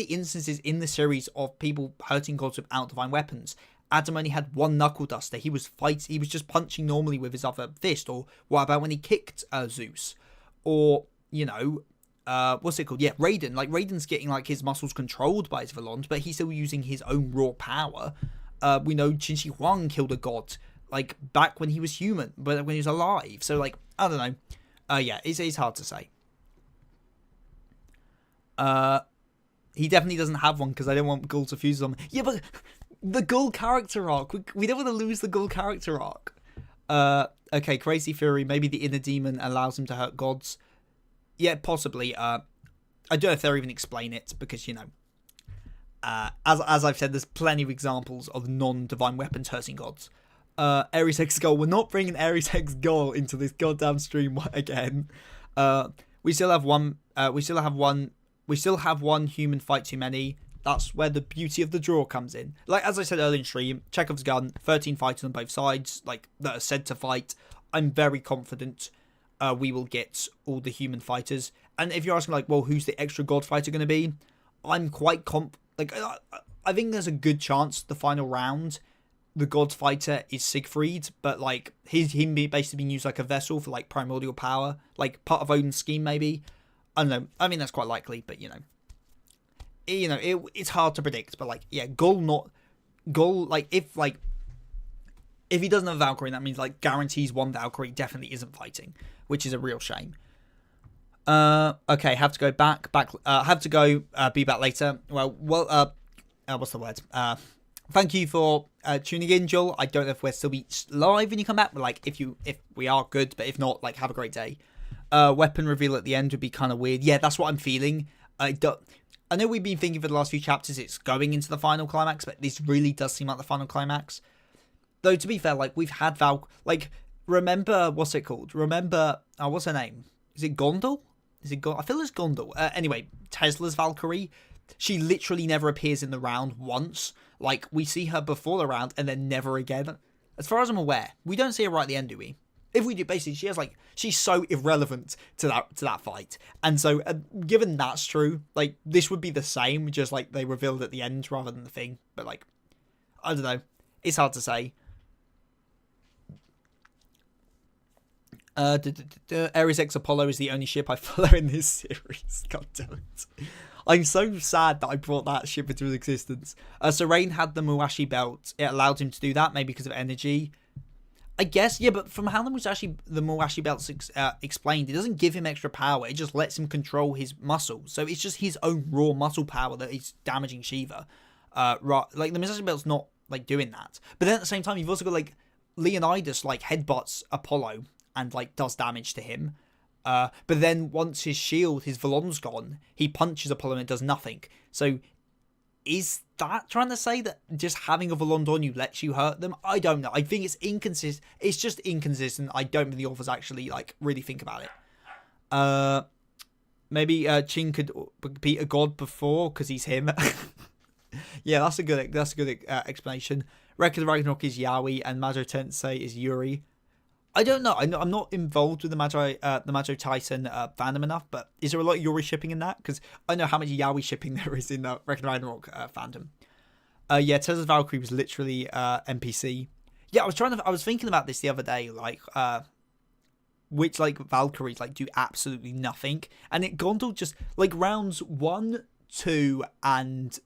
instances in the series of people hurting gods without divine weapons. Adam only had one knuckle duster. He was just punching normally with his other fist. Or what about when he kicked Zeus? Or, you know, what's it called? Yeah, Raiden. Like, Raiden's getting, like, his muscles controlled by his Valons, but he's still using his own raw power. We know Qin Shi Huang killed a god, like, back when he was human, but when he was alive. So, like, I don't know. Yeah, it's hard to say. He definitely doesn't have one because I don't want Gul to fuse on. Yeah, but the Gul character arc. We don't want to lose the Gul character arc. Okay, Crazy Fury. Maybe the inner demon allows him to hurt gods. Yeah, possibly. I don't know if they'll even explain it because, you know, as I've said, there's plenty of examples of non-divine weapons hurting gods. Ares X Goal. We're not bringing Ares X Goal into this goddamn stream again. We still have one. We still have one human fight too many. That's where the beauty of the draw comes in. Like, as I said earlier in stream, Chekhov's gun, 13 fighters on both sides, like, that are said to fight. I'm very confident we will get all the human fighters. And if you're asking, like, well, who's the extra god fighter going to be? I'm quite I think there's a good chance the final round, the god fighter is Siegfried, but, like, him basically being used like a vessel for, like, primordial power, like, part of Odin's scheme, maybe. I don't know. I mean, that's quite likely, but, you know, it's hard to predict. But, like, yeah, Gul, like, if he doesn't have a Valkyrie, that means, like, guarantees one Valkyrie definitely isn't fighting, which is a real shame. Okay, have to go back. Have to go. Be back later. What's the word? Thank you for tuning in, Joel. I don't know if we'll still be live when you come back, but, like, if we are, good, but if not, like, have a great day. Weapon reveal at the end would be kind of weird. Yeah, that's what I'm feeling. I know we've been thinking for the last few chapters it's going into the final climax, but this really does seem like the final climax. Though, to be fair, like, we've had remember, what's it called? Remember, what's her name? Is it Gondor? I feel it's Gondor. Anyway, Tesla's Valkyrie, she literally never appears in the round once. Like, we see her before the round and then never again. As far as I'm aware, we don't see her right at the end, do we? If we do, basically, she's so irrelevant to that fight, and so given that's true, like this would be the same, just like they revealed at the end rather than the thing. But like, I don't know, it's hard to say. Ares X Apollo is the only ship I follow in this series. God damn it. I'm so sad that I brought that ship into existence. So Rain had the Muashi belt. It allowed him to do that, maybe because of energy. I guess, yeah, but from how the Muashi belt's explained, it doesn't give him extra power. It just lets him control his muscles. So it's just his own raw muscle power that is damaging Shiva. Like, the Muashi belt's not, like, doing that. But then at the same time, you've also got, like, Leonidas, like, headbutts Apollo and, like, does damage to him. But then once his shield, his Volon's gone, he punches Apollo and it does nothing. So is that trying to say that just having a Volon on you lets you hurt them? I don't know. I think it's inconsistent. It's just inconsistent. I don't think the authors actually like really think about it. Maybe Chin could beat a god before because he's him. Yeah, that's a good explanation. Record of Ragnarok is Yaoi and Majo Tensei is Yuri. I don't know. I'm not involved with the Majo Titan fandom enough, but is there a lot of Yuri shipping in that? Because I know how much Yaoi shipping there is in the Record of Ragnarok fandom. Yeah, Tesla's Valkyrie was literally NPC. Yeah, I was thinking about this the other day, like which like Valkyries like do absolutely nothing, and it Gondor just like rounds 1, 2, and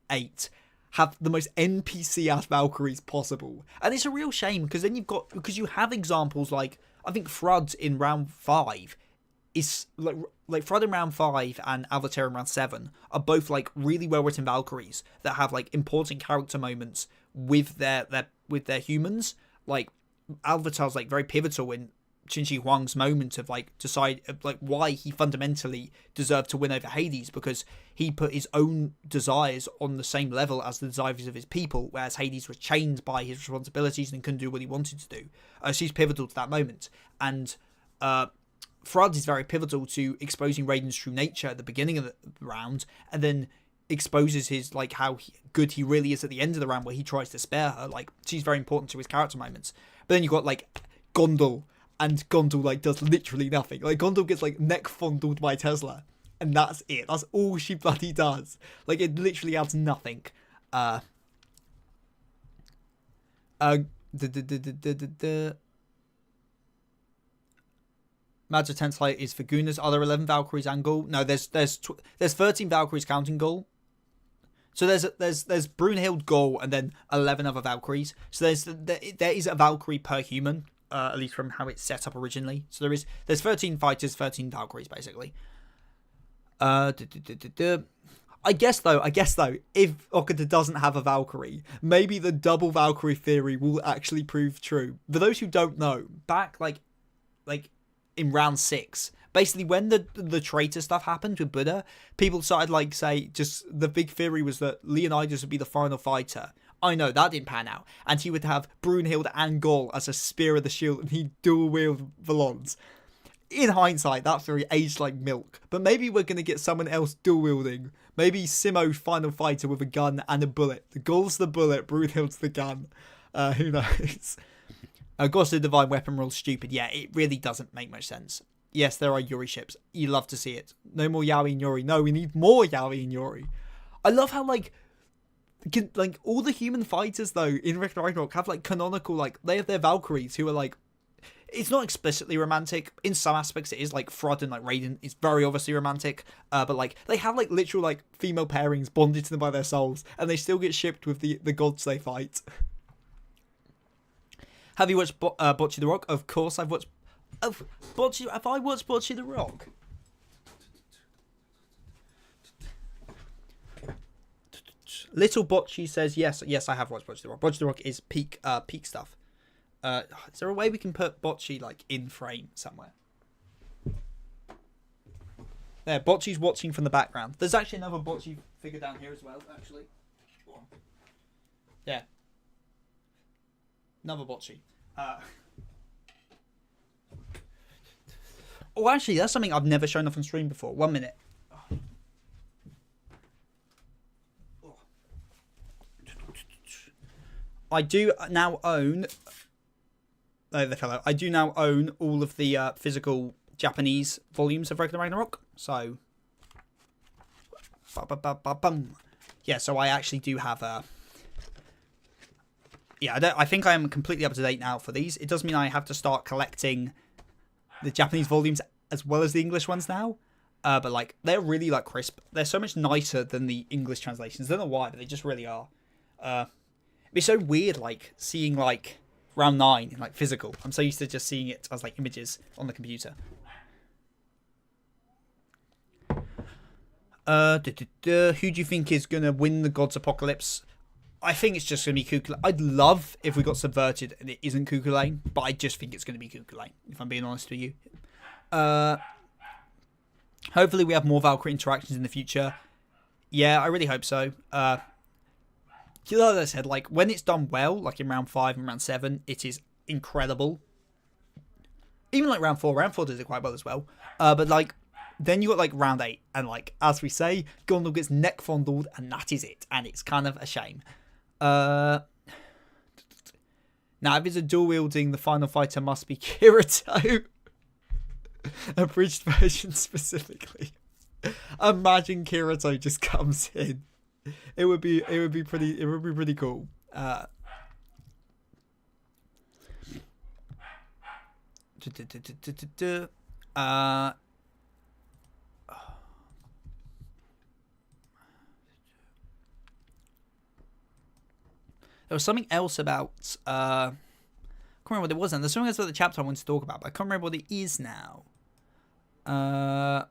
8 have the most NPC ass Valkyries possible, and it's a real shame because then because you have examples like I think Frud in round 5 is like Frud in round 5 and Avatar in round 7 are both like really well written Valkyries that have like important character moments with their humans. Like Avatar's like very pivotal in Qin Shi Huang's moment of like decide like why he fundamentally deserved to win over Hades, because he put his own desires on the same level as the desires of his people, whereas Hades was chained by his responsibilities and couldn't do what he wanted to do. She's pivotal to that moment, and Frud is very pivotal to exposing Raiden's true nature at the beginning of the round, and then exposes his like how good he really is at the end of the round, where he tries to spare her. Like she's very important to his character moments. But then you got like Gondor. And Gondor like does literally nothing. Like Gondor gets like neck fondled by Tesla, and that's it. That's all she bloody does. Like it literally adds nothing. Majo Tensei is for Gunas. Are there 11 Valkyries and Gaul? No, there's 13 Valkyries counting Gaul. So there's Brunhild, Gaul, and then 11 other Valkyries. So there is a Valkyrie per human. At least from how it's set up originally. So there's 13 fighters, 13 Valkyries basically. I guess though, if Okuda doesn't have a Valkyrie, maybe the double Valkyrie theory will actually prove true. For those who don't know, back like in round 6, basically when the traitor stuff happened with Buddha, people started like say just the big theory was that Leonidas would be the final fighter. I know, that didn't pan out. And he would have Brunhild and Gaul as a spear of the shield, and he'd dual wield Volons. In hindsight, that theory aged like milk. But maybe we're going to get someone else dual wielding. Maybe Simo final fighter with a gun and a bullet. The Gaul's the bullet, Brunhild's the gun. Who knows? Ghost of the Divine Weapon rule's stupid. Yeah, it really doesn't make much sense. Yes, there are Yuri ships. You love to see it. No more Yaoi and Yuri. No, we need more Yaoi and Yuri. I love how like all the human fighters though in Ragnarok have like canonical, like they have their Valkyries who are like, it's not explicitly romantic. In some aspects it is, like Frod and like Raiden is very obviously romantic, but like they have like literal like female pairings bonded to them by their souls, and they still get shipped with the gods they fight. Have you watched Bocce the Rock? Of course I've watched. Have I watched Bocce the Rock? Little Bocce says yes, I have watched Bocce the Rock. Bocce the Rock is peak stuff. Is there a way we can put Bocce like in frame somewhere? There, Bocce's watching from the background. There's actually another Bocce figure down here as well, actually. Yeah. Another Bocce. Oh, actually, that's something I've never shown off on stream before. 1 minute. I do now own the fellow. I do now own all of the physical Japanese volumes of Ragnarok. So, yeah. So I actually do have a. Yeah, I think I am completely up to date now for these. It does mean I have to start collecting the Japanese volumes as well as the English ones now. But like they're really like crisp. They're so much nicer than the English translations. I don't know why, but they just really are. It'd be so weird like seeing like round 9 in like physical. I'm so used to just seeing it as like images on the computer. Who do you think is gonna win the Gods Apocalypse? I think it's just going to be Kukulain. I'd love if we got subverted and it isn't Kukulain, but I just think it's going to be Kukulain, if I'm being honest with you. Hopefully we have more Valkyrie interactions in the future. Yeah, I really hope so. Like I said, like when it's done well, like in round 5 and round 7, it is incredible. Even like round 4 does it quite well as well. But like, then you got like round 8, and like, as we say, Gondor gets neck fondled, and that is it. And it's kind of a shame. Now, if it's a dual wielding, the final fighter must be Kirito. Abridged version specifically. Imagine Kirito just comes in. It would be pretty cool. There was something else about I can't remember what it was. And there's something else about the chapter I wanted to talk about, but I can't remember what it is now. Oh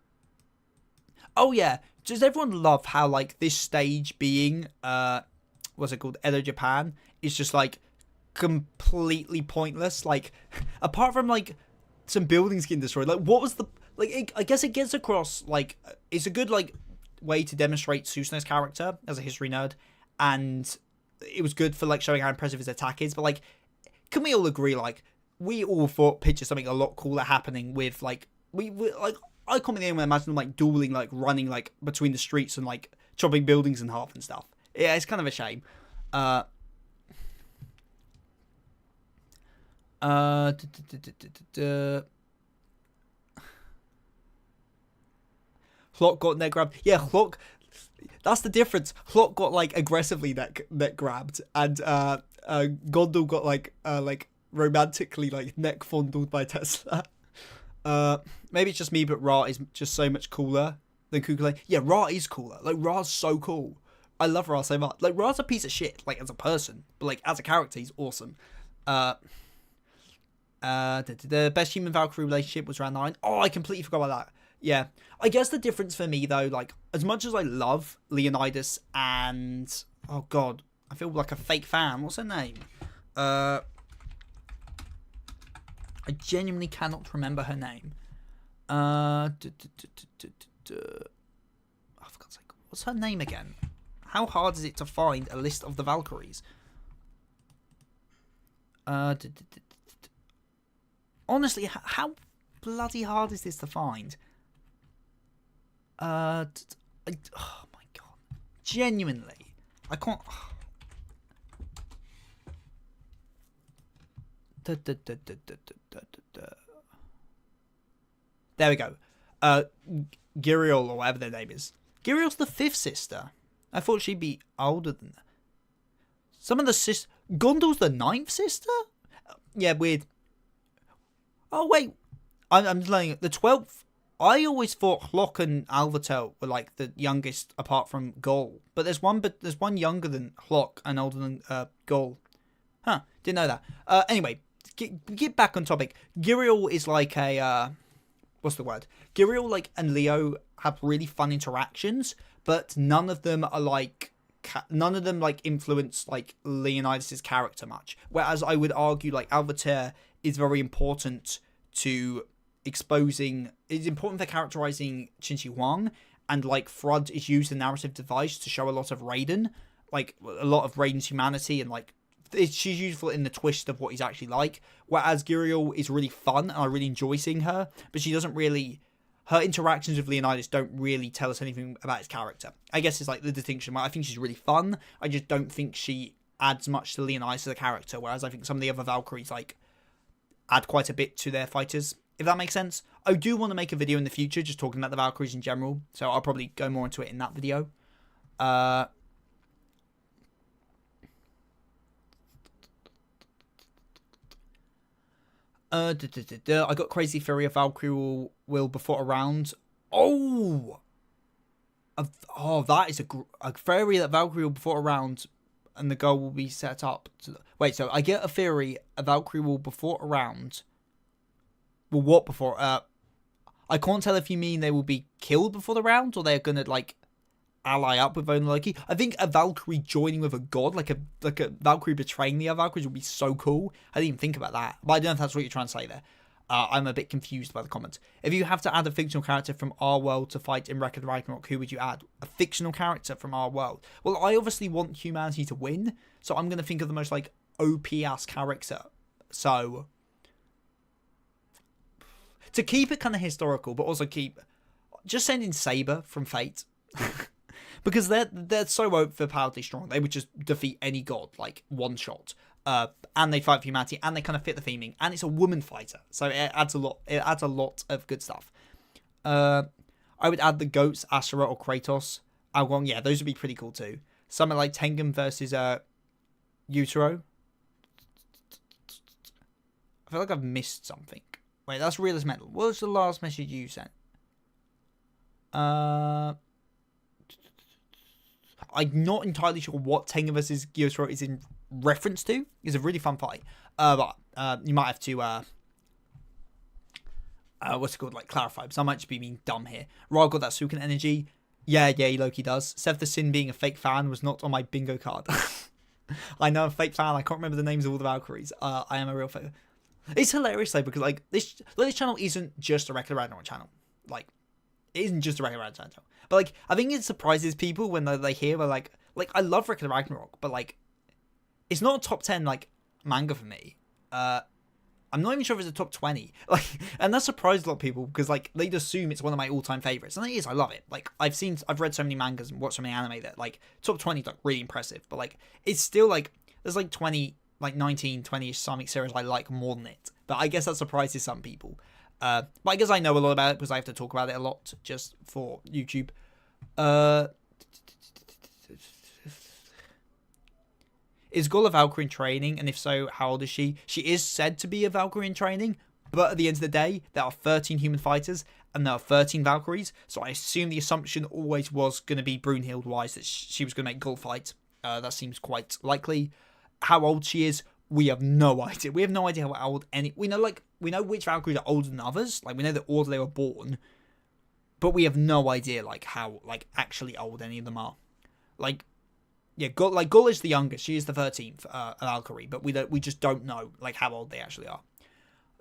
yeah, does everyone love how like this stage being what's it called, Edo Japan, is just like completely pointless? Like apart from like some buildings getting destroyed, like what was the like? I guess it gets across like it's a good like way to demonstrate Susanoo's character as a history nerd, and it was good for like showing how impressive his attack is. But like, can we all agree like we all thought picture something a lot cooler happening with like we like I can't even imagine them like dueling, like running like between the streets and like chopping buildings in half and stuff. Yeah, it's kind of a shame. Hlok got neck grabbed. Yeah, Hlok. That's the difference. Hlok got like aggressively neck grabbed, and Gondor got like romantically like neck fondled by Tesla. Maybe it's just me, but Ra is just so much cooler than Kukulain. Yeah, Ra is cooler. Like Ra's so cool. I love Ra so much. Like Ra's a piece of shit, like as a person, but like as a character, he's awesome. The best human Valkyrie relationship was round 9. Oh, I completely forgot about that. Yeah, I guess the difference for me though, like as much as I love Leonidas and oh god, I feel like a fake fan. What's her name? I genuinely cannot remember her name. Oh, for God's sake, what's her name again? How hard is it to find a list of the Valkyries? Honestly, how bloody hard is this to find? Oh my god, genuinely, I can't. There we go. Giriel, or whatever their name is. Giriel's the 5th sister. I thought she'd be older than that. Some of the sisters. Gondor's the 9th sister? Yeah, weird. Oh, wait. I'm delaying the 12th. I always thought Hlok and Alvatel were like the youngest apart from Gol. But there's one younger than Hlok and older than Gol. Huh, didn't know that. Anyway, get back on topic. Giriel is like a what's the word? Giriel like and Leo have really fun interactions, but none of them are like influence like Leonidas' character much. Whereas I would argue like Alvater is very important to exposing. It's important for characterizing Qin Huang, and like Thrud is used as a narrative device to show a lot of Raiden, like a lot of Raiden's humanity, and like she's useful in the twist of what he's actually like. Whereas Giriel is really fun, and I really enjoy seeing her, but she doesn't really. Her interactions with Leonidas don't really tell us anything about his character. I guess it's like the distinction. I think she's really fun. I just don't think she adds much to Leonidas as a character. Whereas I think some of the other Valkyries, like add quite a bit to their fighters, if that makes sense. I do want to make a video in the future just talking about the Valkyries in general, so I'll probably go more into it in that video. I got Crazy Fury of Valkyrie will before a round. Oh, that is a Fury that Valkyrie will before a round, and the goal will be set up. Wait, so I get a Fury, a Valkyrie will before a round. Well, what before? I can't tell if you mean they will be killed before the round, or they're gonna like ally up with only Loki. I think a Valkyrie joining with a god, like a Valkyrie betraying the other Valkyries, would be so cool. I didn't even think about that, but I don't know if that's what you're trying to say there. I'm a bit confused by the comments. If you have to add a fictional character from our world to fight in Ragnarok, who would you add? A fictional character from our world? Well, I obviously want humanity to win, so I'm going to think of the most, like, OP-ass character. So, to keep it kind of historical, but also just send in Saber from Fate. Because they're so overpoweredly strong. They would just defeat any god, like, one shot. And they fight for humanity, and they kind of fit the theming, and it's a woman fighter, so it adds a lot. It adds a lot of good stuff. I would add the goats, Asura or Kratos. Algon, yeah, those would be pretty cool too. Something like Tengen versus Utero. I feel like I've missed something. Wait, that's Realist Metal. What was the last message you sent? I'm not entirely sure what Tengen versus Utero is in reference to. It's a really fun fight, but you might have to what's it called, like, clarify, because I might just be being dumb here. Ra got that Sukin energy. Yeah, Loki does. Seth the Sin being a fake fan was not on my bingo card. I know I'm a fake fan. I can't remember the names of all the Valkyries. I am a real fan. It's hilarious though, because like this channel isn't just a regular Ragnarok channel. Like, it isn't just a regular Ragnarok channel. But like, I think it surprises people when they hear, well, like I love Ragnarok, but like, it's not a top 10 like manga for me. I'm not even sure if it's a top 20. Like, and that surprised a lot of people, because like they'd assume it's one of my all-time favorites, and it is. I love it. Like, I've read so many mangas and watched so many anime that like top 20 is like really impressive. But like, it's still like there's like 19-20ish Sonic series I like more than it. But I guess that surprises some people. But I guess I know a lot about it because I have to talk about it a lot just for YouTube. Is Gull a Valkyrie in training? And if so, how old is she? She is said to be a Valkyrie in training, but at the end of the day, there are 13 human fighters and there are 13 Valkyries. So I assume the assumption always was going to be Brunhild-wise that she was going to make Gull fight. That seems quite likely. How old she is, we have no idea. We have no idea how old any. We know which Valkyries are older than others. Like, we know the order they were born, but we have no idea like how actually old any of them are. Like, yeah, Gull is the youngest. She is the 13th Valkyrie, but we just don't know like how old they actually are.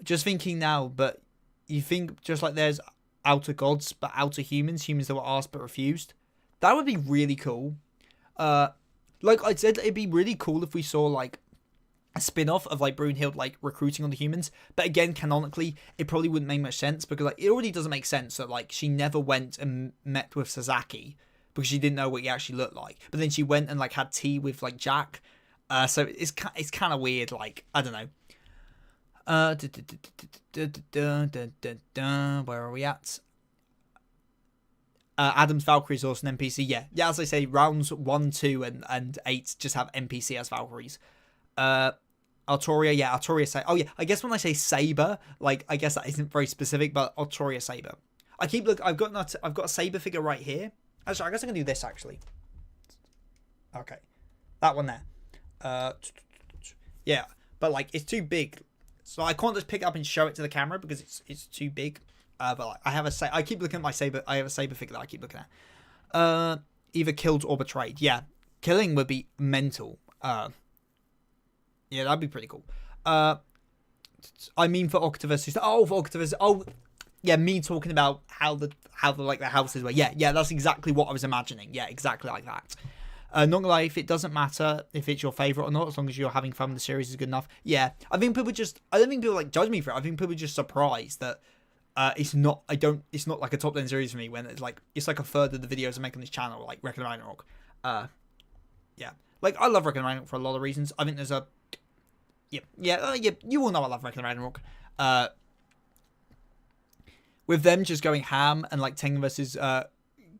Just thinking now, but you think just like there's outer gods but outer humans that were asked but refused. That would be really cool. Like I said, it'd be really cool if we saw like a spin-off of like Brunhild like recruiting on the humans. But again, canonically, it probably wouldn't make much sense, because like it already doesn't make sense that like she never went and met with Sasaki, because she didn't know what he actually looked like. But then she went and like had tea with like Jack. So it's kind of weird. Like, I don't know. Where are we at? Adam's Valkyrie is also an NPC. Yeah, as I say, rounds 1, 2, and 8 just have NPC as Valkyries. Artoria say. Oh yeah, I guess when I say Saber, like, I guess that isn't very specific, but Artoria Saber. I've got a Saber figure right here. Actually, I guess I can do this actually. Okay, that one there. Yeah, but like it's too big, so I can't just pick it up and show it to the camera because it's too big. But like, I keep looking at my Saber. I have a Saber figure that I keep looking at. Either killed or betrayed. Yeah, killing would be mental. Yeah, that'd be pretty cool. I mean for Octavus. For Octavus. Oh, yeah, me talking about how the like the houses were. Yeah, that's exactly what I was imagining. Yeah, exactly like that. Not gonna lie, if it doesn't matter if it's your favourite or not, as long as you're having fun with the series is good enough. Yeah, I don't think people like judge me for it. I think people are just surprised that it's not like a top 10 series for me, when it's like a third of the videos I make on this channel, like Ragnarok. Yeah, like I love Ragnarok for a lot of reasons. I think there's You all know I love Ragnarok. With them just going ham and like Tengen versus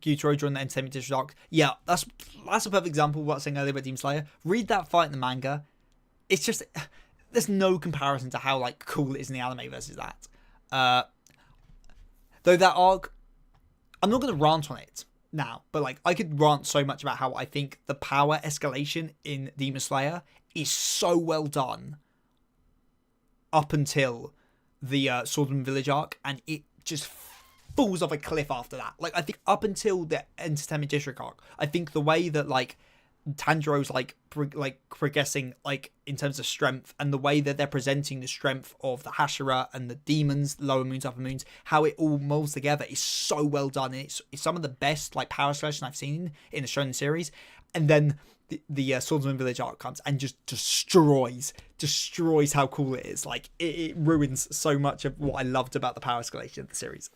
Gyutaro during the Entertainment District arc. Yeah, that's a perfect example of what I was saying earlier about Demon Slayer. Read that fight in the manga. It's just, there's no comparison to how like cool it is in the anime versus that. Though that arc, I'm not going to rant on it now, but like I could rant so much about how I think the power escalation in Demon Slayer is so well done up until the Swordsman Village arc, and it just falls off a cliff after that. Like I think up until the Entertainment District arc, I think the way that like Tanjiro's like progressing like in terms of strength, and the way that they're presenting the strength of the Hashira and the demons, lower moons, upper moons, how it all molds together is so well done, and it's some of the best like power escalation I've seen in the shonen series. And then the Swordsman Village arc comes and just destroys how cool it is. Like it ruins so much of what I loved about the power escalation of the series.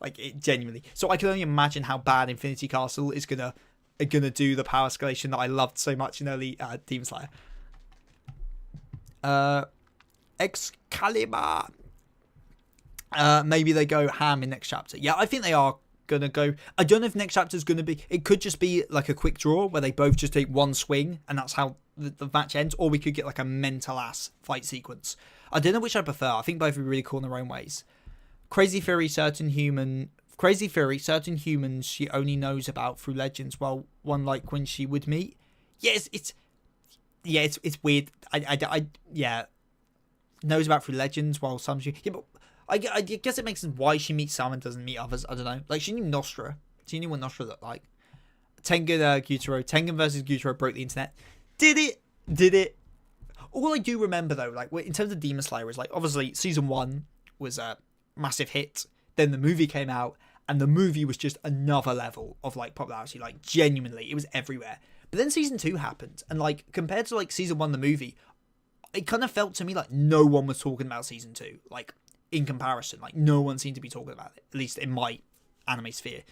Like it genuinely. So I can only imagine how bad Infinity Castle is gonna do the power escalation that I loved so much in early Demon Slayer. Excalibur. Maybe they go ham in next chapter. Yeah, I think they are gonna go. I don't know if next chapter is gonna be. It could just be like a quick draw where they both just take one swing and that's how the match ends. Or we could get like a mental ass fight sequence. I don't know which I prefer. I think both would be really cool in their own ways. Crazy theory, certain humans she only knows about through legends, while one like when she would meet. Yes, it's weird. I knows about through legends, while some she. Yeah, but I guess it makes sense why she meets some and doesn't meet others. I don't know. Like she knew Nostra. She knew what Nostra looked like. Tengen Gyutaro. Tengen versus Gyutaro broke the internet. Did it? All I do remember though, like in terms of Demon Slayer, is like obviously season 1 was a massive hit. Then the movie came out, and the movie was just another level of like popularity. Like genuinely, it was everywhere. But then season 2 happened, and like compared to like season 1, the movie, it kind of felt to me like no one was talking about season 2. Like in comparison, like no one seemed to be talking about it, at least in my anime sphere.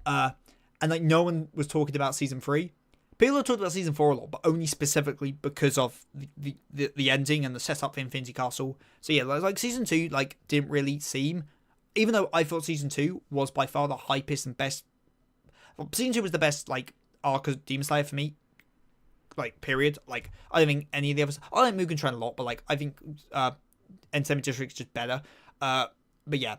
And like no one was talking about season 3. People have talked about season 4 a lot, but only specifically because of the ending and the setup for Infinity Castle. So yeah, like season 2 like didn't really seem, even though I thought season 2 was by far the hypest and best. Well, season 2 was the best like arc of Demon Slayer for me. Like period. Like I don't think any of the others. I like Mugen Train a lot, but like I think Entertainment District is just better. But yeah.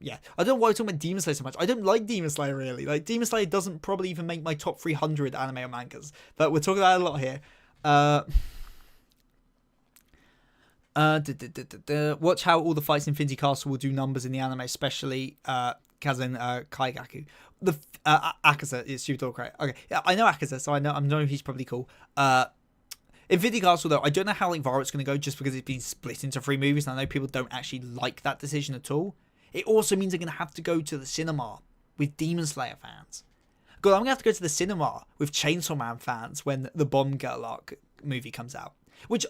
I don't know why I'm talking about Demon Slayer so much. I don't like Demon Slayer really. Like Demon Slayer doesn't probably even make my top 300 anime or mangas. But we're talking about it a lot here. Watch how all the fights in Infinity Castle will do numbers in the anime, especially Kazen Kaigaku. The Akaza is stupid autocorrect. Okay, yeah, I know Akaza, so I know he's probably cool. Infinity Castle though, I don't know how like Varrock's gonna go, just because it's been split into 3 movies, and I know people don't actually like that decision at all. It also means they're gonna have to go to the cinema with Demon Slayer fans. God, I'm gonna have to go to the cinema with Chainsaw Man fans when the Bomb Girl arc movie comes out, which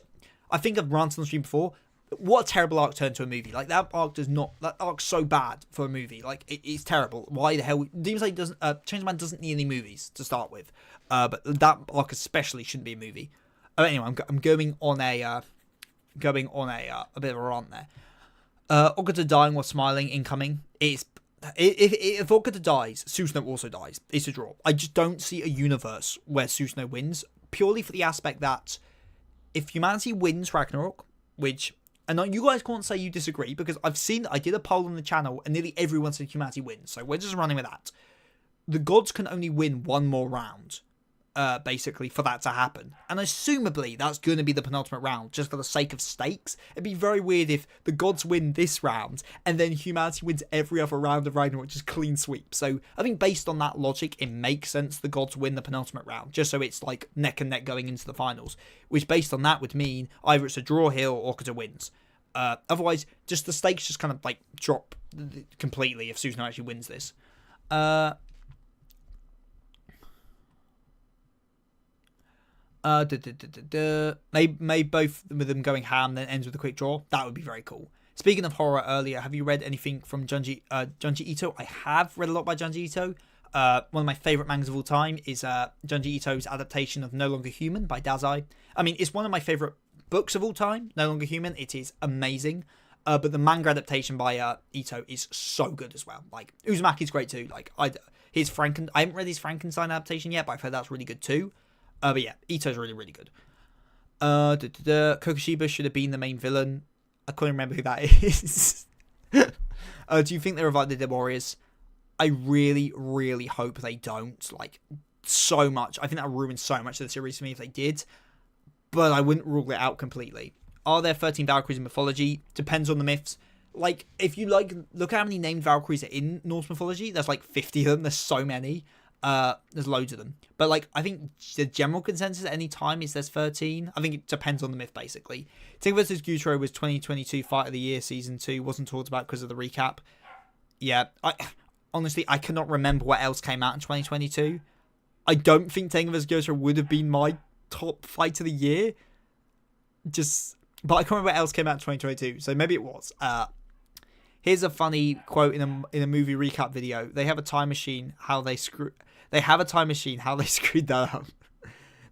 I think I've ranted on the stream before. What a terrible arc turned to a movie. Like that arc's so bad for a movie. Like it's terrible. Why the hell? Demon Slayer doesn't. Chainsaw Man doesn't need any movies to start with. But that arc especially shouldn't be a movie. Anyway, I'm going on a bit of a rant there. Okuta dying while smiling incoming. If Okuta dies, Susanoo also dies. It's a draw. I just don't see a universe where Susanoo wins, purely for the aspect that if humanity wins Ragnarok, which, and you guys can't say you disagree, because I've seen, I did a poll on the channel and nearly everyone said humanity wins, so we're just running with that. The gods can only win one more round, basically, for that to happen. And assumably, that's going to be the penultimate round, just for the sake of stakes. It'd be very weird if the gods win this round, and then humanity wins every other round of Ragnarok, just clean sweep. So, I think based on that logic, it makes sense the gods win the penultimate round, just so it's like neck and neck going into the finals. Which, based on that, would mean either it's a draw here or Okuta wins. Otherwise, just the stakes just kind of like drop completely if Susanoo actually wins this. May both with them going ham, then ends with a quick draw. That would be very cool. Speaking of horror earlier, have you read anything from Junji Ito? I have read a lot by Junji Ito. One of my favourite mangas of all time is Junji Ito's adaptation of No Longer Human by Dazai. I mean, it's one of my favourite books of all time, No Longer Human, it is amazing. But the manga adaptation by Ito is so good as well. Like, Uzumaki's great too. Like, I haven't read his Frankenstein adaptation yet, but I've heard that's really good too. But yeah, Ito's really, really good. Kokoshiba should have been the main villain. I couldn't remember who that is. Do you think they revive the Dead Warriors? I really, really hope they don't. Like, so much. I think that would ruin so much of the series for me if they did. But I wouldn't rule it out completely. Are there 13 Valkyries in mythology? Depends on the myths. Like, if you like, look at how many named Valkyries are in Norse mythology. There's like 50 of them. There's so many. There's loads of them. But like, I think the general consensus at any time is there's 13. I think it depends on the myth, basically. Tig vs. Gutro was 2022 Fight of the Year Season 2. Wasn't talked about because of the recap. Yeah, honestly, I cannot remember what else came out in 2022. I don't think Tig vs. Gutro would have been my top fight of the year. But I can't remember what else came out in 2022, so maybe it was. Here's a funny quote in a movie recap video. They have a time machine. How they screwed that up.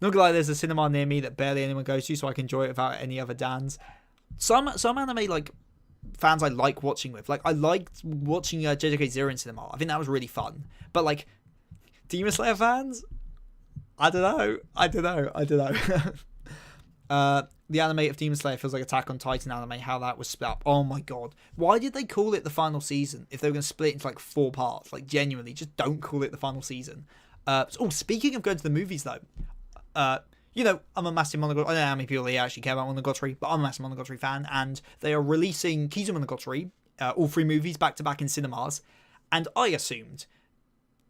Not gonna lie, there's a cinema near me that barely anyone goes to, so I can enjoy it without any other Dans. Some anime like fans I like watching with. Like, I liked watching JJK Zero in cinema. I think that was really fun. But like, Demon Slayer fans, I don't know. The anime of Demon Slayer feels like Attack on Titan anime, how that was split up. Oh my god. Why did they call it the final season if they were going to split it into like 4 parts? Like, genuinely, just don't call it the final season. Speaking of going to the movies though, I'm a massive Monogatari. I don't know how many people here actually care about Monogatari, but I'm a massive Monogatari fan, and they are releasing Kizumonogatari, all 3 movies back to back in cinemas, and I assumed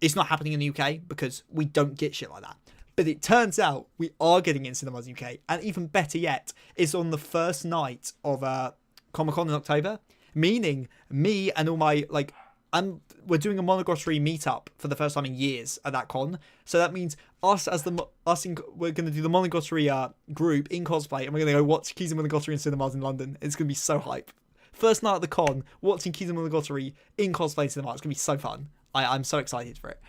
it's not happening in the UK because we don't get shit like that. But it turns out we are getting it in cinemas UK, and even better yet, it's on the first night of Comic-Con in October, meaning me and all my, like, we're doing a Monogatari meetup for the first time in years at that con. So that means we're going to do the Monogatari group in cosplay, and we're going to go watch Kizumonogatari in cinemas in London. It's going to be so hype. First night at the con, watching Kizumonogatari in cosplay in cinema. It's going to be so fun. I'm so excited for it.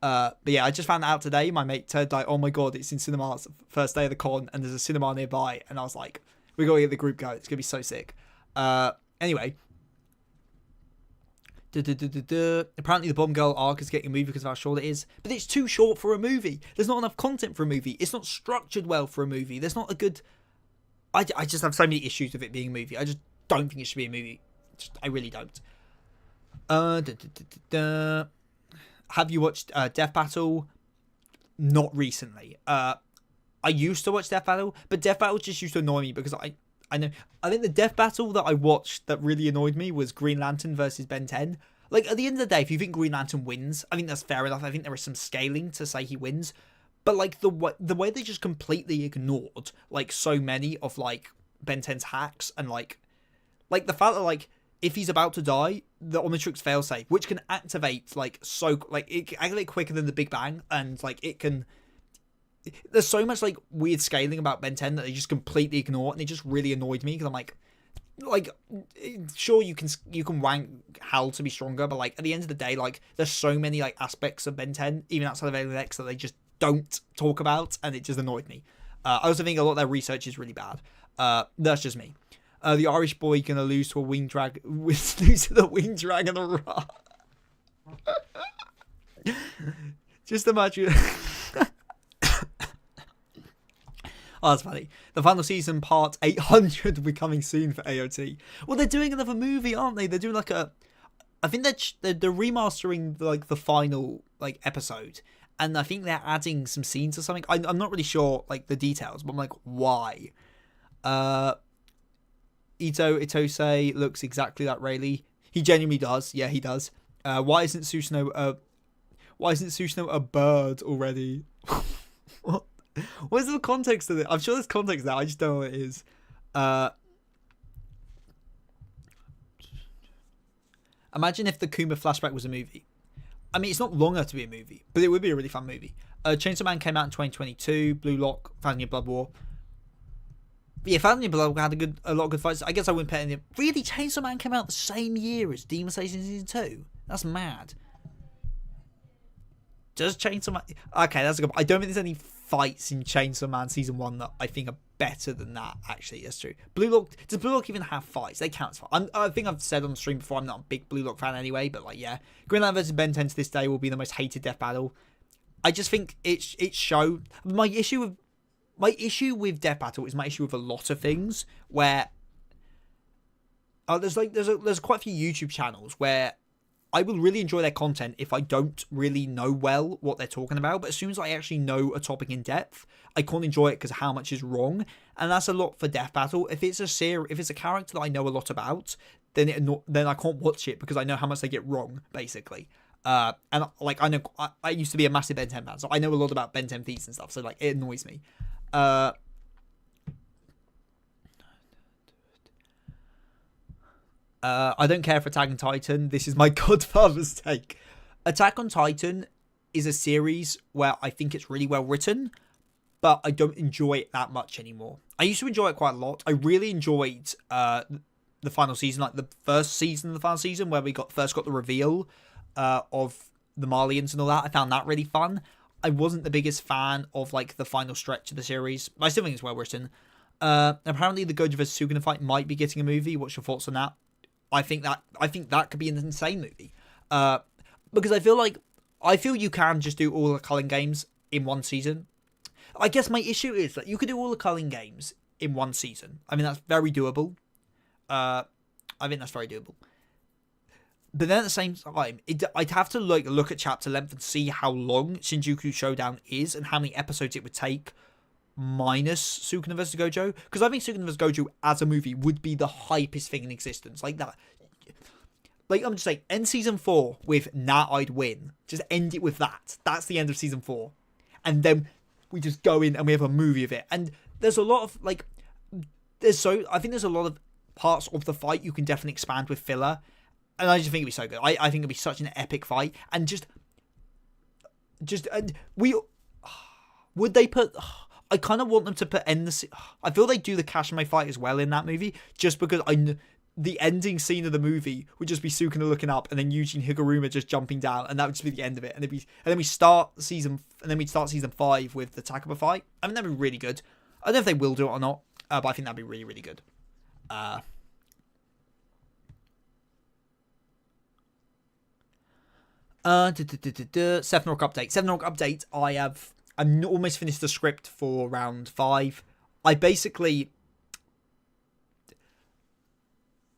But yeah, I just found that out today. My mate turned like, oh my god, it's in cinemas, first day of the con, and there's a cinema nearby. And I was like, we got to get the group going. It's going to be so sick. Anyway. Apparently the Bomb Girl arc is getting a movie because of how short it is. But it's too short for a movie. There's not enough content for a movie. It's not structured well for a movie. There's not a good... I just have so many issues with it being a movie. I just don't think it should be a movie. I really don't. Have you watched Death Battle? Not recently. I used to watch Death Battle, but Death Battle just used to annoy me because I think the Death Battle that I watched that really annoyed me was Green Lantern versus Ben 10. Like, at the end of the day, if you think Green Lantern wins, I think that's fair enough. I think there is some scaling to say he wins. But, like, the way they just completely ignored, like, so many of, like, Ben 10's hacks and, like the fact that, like, if he's about to die, the Omnitrix failsafe, which can activate, like, it can activate quicker than the Big Bang, and, like, it can... There's so much, like, weird scaling about Ben 10 that they just completely ignore, and it just really annoyed me, because I'm like, sure, you can rank Hal to be stronger, but, like, at the end of the day, like, there's so many, like, aspects of Ben 10, even outside of Alien X, that they just don't talk about, and it just annoyed me. I also think a lot of their research is really bad. That's just me. The Irish boy gonna lose to a winged dragon. Lose to the winged dragon or just imagine. Oh, that's funny. The final season, part 800, will be coming soon for AOT. Well, they're doing another movie, aren't they? They're doing like a... I think they're remastering like the final like episode, and I think they're adding some scenes or something. I'm not really sure like the details, but I'm like, why? Itose looks exactly like Rayleigh. He genuinely does. Yeah, he does. Why isn't Susanoo a bird already? What? What is the context of it? I'm sure there's context there. I just don't know what it is. Imagine if the Kuma flashback was a movie. I mean, it's not long enough to be a movie, but it would be a really fun movie. Chainsaw Man came out in 2022. Blue Lock, Thousand Year Blood War. But yeah, Thousand Year Blood War had a lot of good fights. I guess I wouldn't put any... Really, Chainsaw Man came out the same year as Demon Slayer Season 2? That's mad. Does Chainsaw Man... Okay, that's a good... I don't think there's any fights in Chainsaw Man Season 1 that I think are better than that, actually. That's true. Blue Lock, does Blue Lock even have fights? They count as fights. I think I've said on the stream before, I'm not a big Blue Lock fan anyway, but like, yeah. Green Lantern vs. Ben 10 to this day will be the most hated death battle. I just think it showed... My issue with Death Battle is my issue with a lot of things, where there's quite a few YouTube channels where I will really enjoy their content if I don't really know well what they're talking about, but as soon as I actually know a topic in depth, I can't enjoy it because of how much is wrong, and that's a lot for Death Battle. If it's a character that I know a lot about, then I can't watch it because I know how much they get wrong, basically. And like I used to be a massive Ben 10 fan, so I know a lot about Ben 10 feats and stuff, so like it annoys me. I don't care for Attack on Titan. This is my godfather's take. Attack on Titan is a series where I think it's really well written, but I don't enjoy it that much anymore. I used to enjoy it quite a lot. I really enjoyed the final season, like the first season of the final season, where we first got the reveal of the Marlians and all that. I found that really fun. I wasn't the biggest fan of like the final stretch of the series, but I still think it's well written. Apparently the Gojo vs Sukuna fight might be getting a movie. What's your thoughts on that? I think that could be an insane movie. Because I feel you can just do all the Culling games in one season. I guess my issue is that you could do all the Culling games in one season. I mean, that's very doable. I think that's very doable. But then at the same time, I'd have to like look at chapter length and see how long Shinjuku Showdown is and how many episodes it would take minus Sukuna vs. Gojo. Because I think Sukuna vs. Gojo as a movie would be the hypest thing in existence. Like that. Like, I'm just saying, end season 4 with Nah, I'd win. Just end it with that. That's the end of season 4. And then we just go in and we have a movie of it. And there's a lot of, like, I think there's a lot of parts of the fight you can definitely expand with filler. And I just think it'd be so good. I think it'd be such an epic fight. And would they put... I kind of want them to put I feel they do the Kashime fight as well in that movie, just because the ending scene of the movie would just be Sukuna looking up and then Eugene Higuruma just jumping down, and that would just be the end of it. And then we start season 5 with the Takaba fight. I mean, that'd be really good. I don't know if they will do it or not, but I think that'd be really, really good. Ragnarok update. Ragnarok update. I'm almost finished the script for round 5.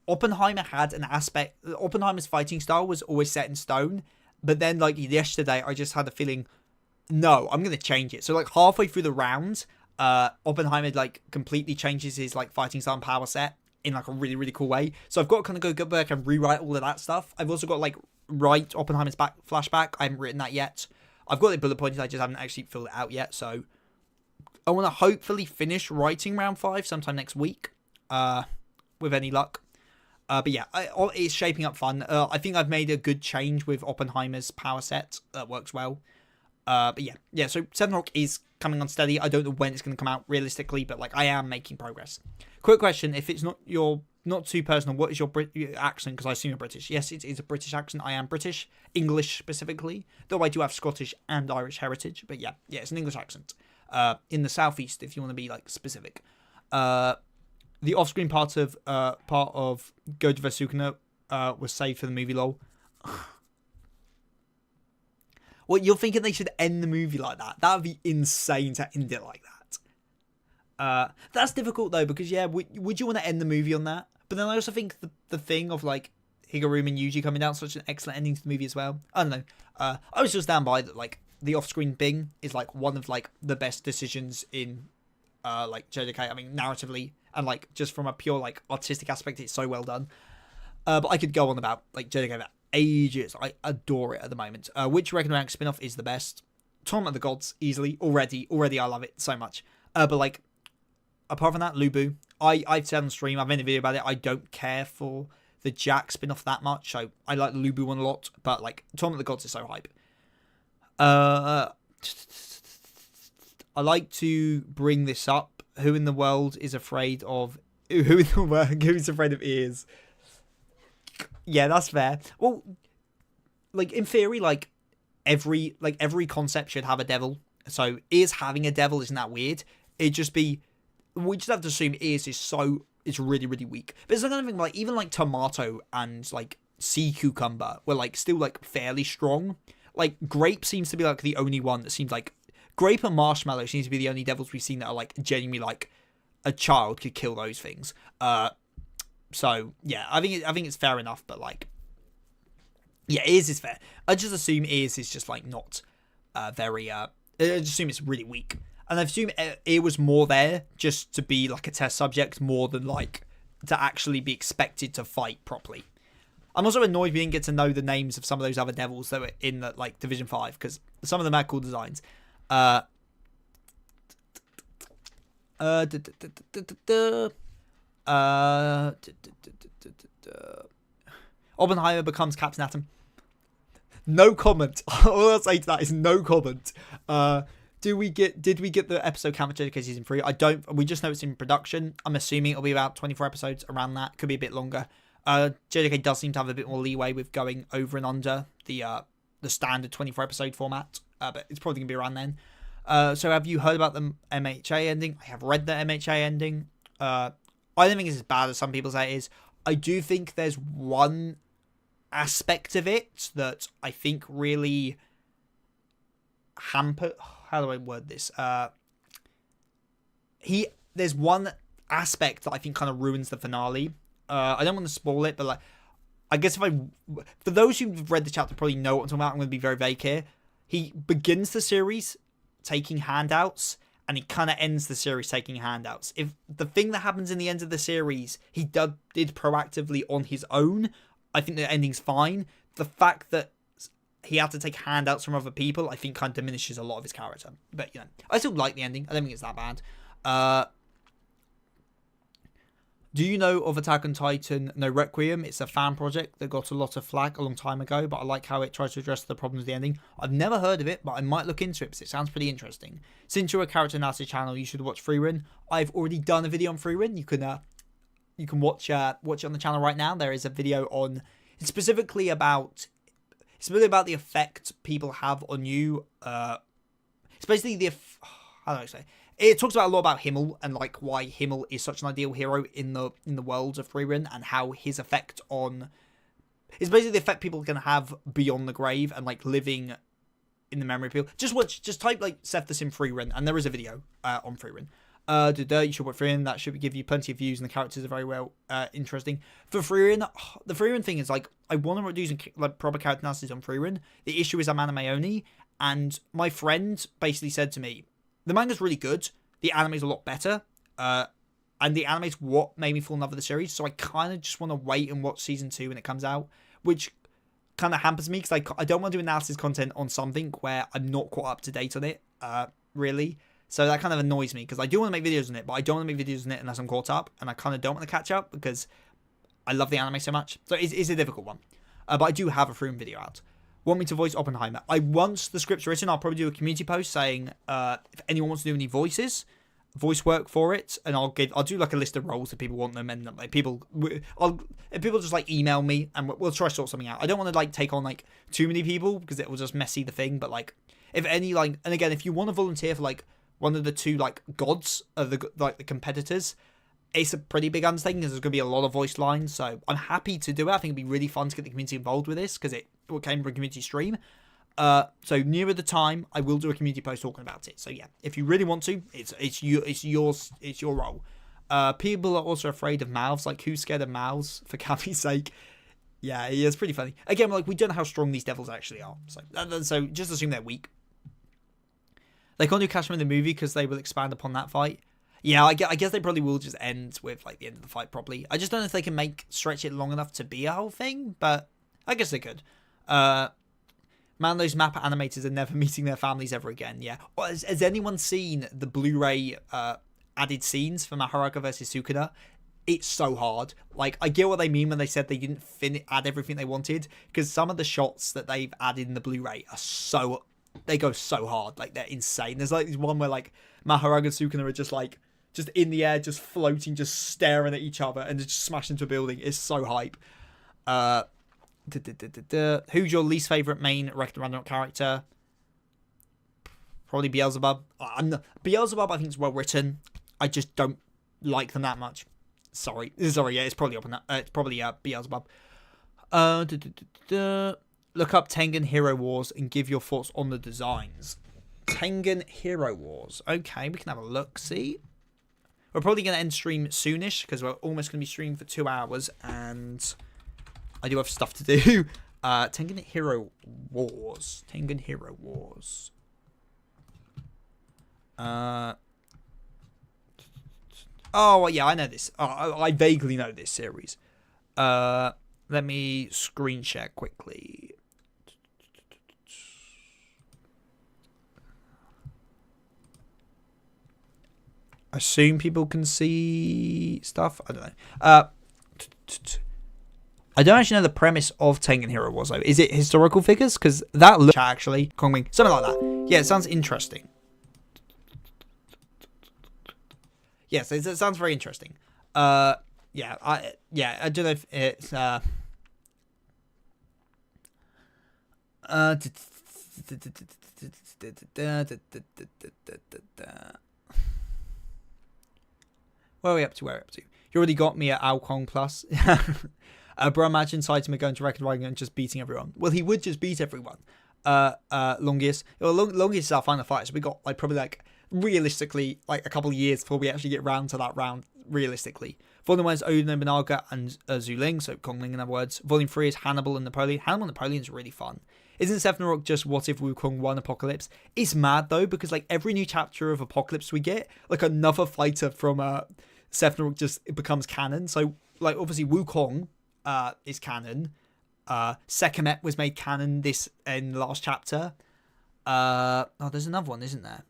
Oppenheimer had an aspect. Oppenheimer's fighting style was always set in stone, but then like yesterday, I just had a feeling, no, I'm gonna change it. So like halfway through the round, Oppenheimer like completely changes his like fighting style and power set in like a really, really cool way. So I've got to kind of go back and rewrite all of that stuff. I've also got like write Oppenheimer's flashback. I haven't written that yet. I've got it bullet pointed, I just haven't actually filled it out yet. So I want to hopefully finish writing round 5 sometime next week, with any luck. But yeah, it's shaping up fun. I think I've made a good change with Oppenheimer's power set that works well. But yeah. So Ragnarok is coming on steady. I don't know when it's going to come out realistically, but like I am making progress. Quick question: if it's not too personal, what is your accent? Because I assume you're British. Yes, it is a British accent. I am British, English specifically, though I do have Scottish and Irish heritage. But yeah, it's an English accent. In the southeast, if you want to be like specific. The off-screen part of Gojo vs Sukuna was saved for the movie. Lol. Well, you're thinking they should end the movie like that? That would be insane to end it like that. That's difficult though, because yeah, would you want to end the movie on that? But then I also think the thing of like Higuruma and Yuji coming down, such an excellent ending to the movie as well. I don't know. I was just stand by that like the off-screen thing is like one of like the best decisions in like JJK. I mean, narratively and like just from a pure like artistic aspect, it's so well done. But I could go on about like JJK for ages. I adore it at the moment. Which Ragnarok spin-off is the best? Tournament of the Gods, easily. Already I love it so much. But like apart from that, Lubu. I've said on stream, I've made a video about it. I don't care for the Jack spin-off that much, so I like the Lubu one a lot. But like Tournament of the Gods is so hype. I like to bring this up. Who in the world is afraid of... Who's afraid of ears? Yeah, that's fair. Well, like, in theory, like, every concept should have a devil. So Ears having a devil isn't that weird. It'd just be, we just have to assume Ears is really, really weak. But it's the kind of thing like, even like Tomato and like Sea Cucumber were like still like fairly strong. Like Grape seems to be like the only one that seems like, Grape and Marshmallow seems to be the only devils we've seen that are like genuinely like a child could kill those things. So yeah, I think it's fair enough, but like, yeah, Ears is fair. I just assume Ears is just like not very. I just assume it's really weak, and I assume Ear was more there just to be like a test subject more than like to actually be expected to fight properly. I'm also annoyed we didn't get to know the names of some of those other devils that were in the like Division 5 because some of them had cool designs. Oppenheimer becomes Captain Atom. No comment. All I'll say to that is no comment. Did we get the episode count for JDK season 3? I don't. We just know it's in production. I'm assuming it'll be about 24 episodes, around that. Could be a bit longer. JDK does seem to have a bit more leeway with going over and under the standard 24 episode format, but it's probably gonna be around then. So have you heard about the MHA ending? I have read the MHA ending. I don't think it's as bad as some people say it is. I do think there's one aspect of it that I think really hamper. How do I word this? There's one aspect that I think kind of ruins the finale. I don't want to spoil it, but like, I guess for those who've read the chapter probably know what I'm talking about. I'm going to be very vague here. He begins the series taking handouts, and he kind of ends the series taking handouts. If the thing that happens in the end of the series he did proactively on his own, I think the ending's fine. The fact that he had to take handouts from other people, I think kind of diminishes a lot of his character. But, you know, I still like the ending. I don't think it's that bad. Do you know of Attack on Titan No Requiem? It's a fan project that got a lot of flack a long time ago, but I like how it tries to address the problems of the ending. I've never heard of it, but I might look into it because it sounds pretty interesting. Since you're a character analysis channel, you should watch Freerun. I've already done a video on Freerun. You can watch it on the channel right now. There is a video on specifically about the effect people have on you. It's basically how do I say? It talks about a lot about Himmel and like why Himmel is such an ideal hero in the worlds of Freerun and how his effect on it's basically the effect people can have beyond the grave and like living in the memory of people. Just type like Seth the Sim Freerun and there is a video on Freerun. You should watch Freerun. That should give you plenty of views and the characters are very well interesting. For Freerun, the Freerun thing is like I want to do some like proper character analysis on Freerun. The issue is I'm anime only, and my friend basically said to me, the manga's really good, the anime's a lot better, and the anime's what made me fall in love with the series, so I kind of just want to wait and watch season 2 when it comes out, which kind of hampers me, because I don't want to do analysis content on something where I'm not quite up to date on it, really, so that kind of annoys me, because I do want to make videos on it, but I don't want to make videos on it unless I'm caught up, and I kind of don't want to catch up, because I love the anime so much, so it's a difficult one, but I do have a Freerun video out. Want me to voice Oppenheimer? Once the script's written, I'll probably do a community post saying if anyone wants to do any voice work for it, and I'll do like a list of roles if people want them, and like if people just like email me and we'll try to sort something out. I don't want to like take on like too many people because it will just messy the thing. But like if any like, and again, if you want to volunteer for like one of the two like gods of the competitors, it's a pretty big undertaking because there's going to be a lot of voice lines. So I'm happy to do it. I think it'd be really fun to get the community involved with this because it came from a community stream. So nearer the time, I will do a community post talking about it. So yeah, if you really want to, it's your role. People are also afraid of mouths. Like, who's scared of mouths? For Cammy's sake. Yeah, it's pretty funny. Again, like, we don't know how strong these devils actually are. So just assume they're weak. They can't do Kashmir in the movie because they will expand upon that fight. Yeah, I guess they probably will just end with like the end of the fight properly. I just don't know if they can stretch it long enough to be a whole thing, but I guess they could. Man, those map animators are never meeting their families ever again. Yeah. Has anyone seen the Blu-ray added scenes for Mahoraga vs Sukuna? It's so hard. Like, I get what they mean when they said they didn't add everything they wanted, because some of the shots that they've added in the Blu-ray are they go so hard. Like, they're insane. There's like this one where like Mahoraga and Sukuna are just in the air, just floating, just staring at each other, and just smash into a building. It's so hype. Who's your least favourite main Ragnarok character? Probably Beelzebub. Beelzebub, I think, is well written. I just don't like them that much. Sorry. Yeah, it's probably up on that. It's probably Beelzebub. Look up Tengen Hero Wars and give your thoughts on the designs. Tengen Hero Wars. Okay, we can have a look. See, we're probably going to end stream soonish because we're almost going to be streaming for 2 hours, and I do have stuff to do. Tengen Hero Wars. Tengen Hero Wars. Oh, yeah, I know this. I vaguely know this series. Let me screen share quickly. I assume people can see stuff. I don't know. I don't actually know the premise of Tengen Hero Wars, though. Is it historical figures? Because that looks actually something like that. Yeah, it sounds interesting. Yes, it sounds very interesting. I don't know if it's Where are we up to? You already got me at Alcon Plus. Bro, imagine Saitama going to Ragnarok and just beating everyone. Well, he would just beat everyone. Longest is our final fight, so we got probably realistically a couple of years before we actually get round to that round. Realistically, Volume 1 is Oden Nobunaga and Zuling, so Kongling in other words. Volume 3 is Hannibal and Napoleon. Hannibal and Napoleon is really fun. Isn't Ragnarok just what if Wukong won Apocalypse? It's mad though, because every new chapter of Apocalypse we get, another fighter from Ragnarok just becomes canon. So obviously Wukong is canon. Sekhmet was made canon in the last chapter. There's another one, isn't there?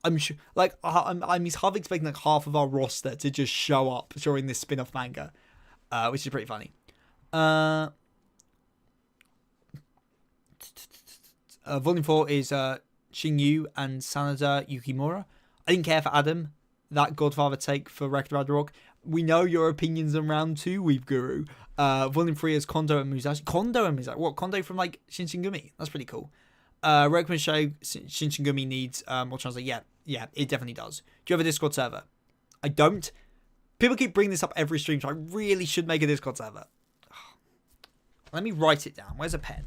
I'm sure, I'm half expecting half of our roster to just show up during this spin-off manga, which is pretty funny. Volume 4 is Shinyu and Sanada Yukimura. I didn't care for Adam, that Godfather take for Ragnarok. We know your opinions on round 2, Weeb Guru. Volume 3 is Kondo and Musashi. What? Kondo from Shinsengumi? That's pretty cool. Recommend show Shinsengumi needs more translate. Yeah, it definitely does. Do you have a Discord server? I don't. People keep bringing this up every stream, so I really should make a Discord server. Let me write it down. Where's a pen?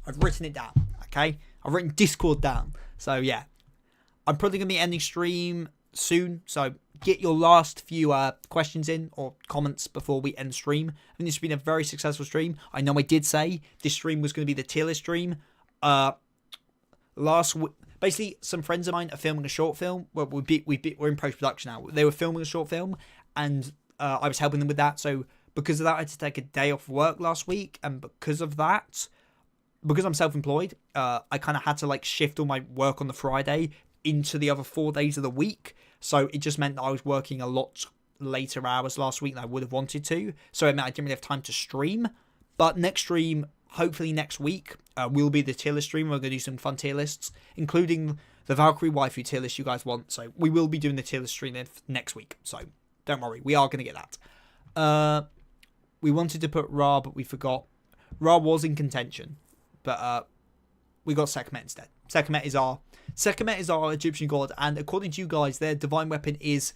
I've written it down, okay? I've written Discord down. So, yeah. I'm probably going to be ending stream soon, so get your last few questions in or comments before we end stream. I think this has been a very successful stream. I know I did say this stream was going to be the tier list stream. Basically, some friends of mine are filming a short film. Well, we're in post-production now. They were filming a short film, and I was helping them with that. So, because of that, I had to take a day off work last week, and because of that, because I'm self-employed, I kind of had to shift all my work on the Friday into the other 4 days of the week. So it just meant that I was working a lot later hours last week than I would have wanted to. So it meant I didn't really have time to stream. But next stream, hopefully next week, will be the tier list stream. We're going to do some fun tier lists, including the Valkyrie waifu tier list you guys want. So we will be doing the tier list stream next week. So don't worry, we are going to get that. We wanted to put Ra, but we forgot. Ra was in contention, but we got Sekhmet instead. Sekhmet is our Egyptian god, and according to you guys, their divine weapon is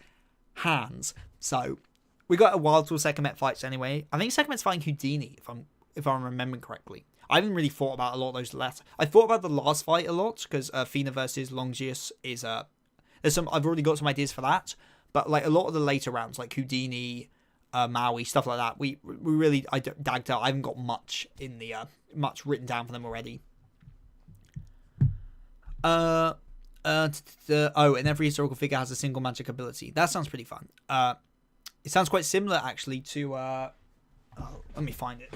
hands. So we got a Wild Tool Sekhmet fights anyway. I think Sekhmet's fighting Houdini, if I'm remembering correctly. I haven't really thought about a lot of those last. I thought about the last fight a lot because Fina versus Longius is there's some. I've already got some ideas for that, but a lot of the later rounds, like Houdini, Maui, stuff like that, we really dagged out. I haven't got much in the much written down for them already. And every historical figure has a single magic ability. That sounds pretty fun. It sounds quite similar actually to let me find it.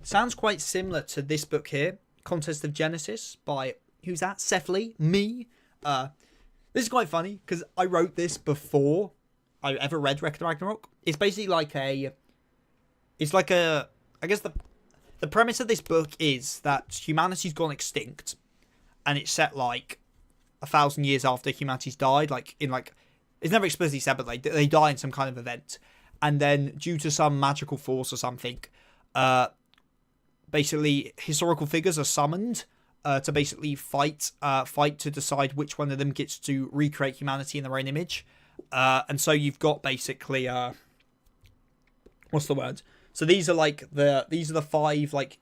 Sounds quite similar to this book here, Contest of Genesis by who's that? Seth Lee? Me? This is quite funny because I wrote this before I ever read Ragnarok. It's basically I guess the premise of this book is that humanity's gone extinct, and it's set 1,000 years after humanity's died, it's never explicitly said, but they die in some kind of event, and then due to some magical force or something, basically historical figures are summoned to basically fight to decide which one of them gets to recreate humanity in their own image. And so you've got basically what's the word? So these are the 5 like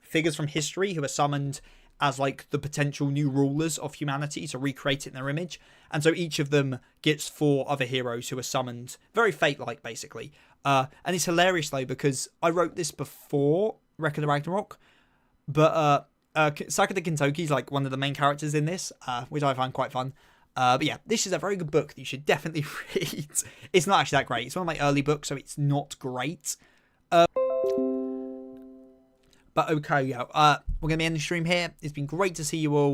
figures from history who are summoned as like the potential new rulers of humanity to recreate it in their image. And so each of them gets 4 other heroes who are summoned, very fate-like basically. And it's hilarious though, because I wrote this before Record of Ragnarok, but Sakata Kintoki is like one of the main characters in this, which I find quite fun. But yeah, this is a very good book that you should definitely read. It's not actually that great. It's one of my early books, so it's not great. But okay, yeah, we're going to be ending the stream here. It's been great to see you all.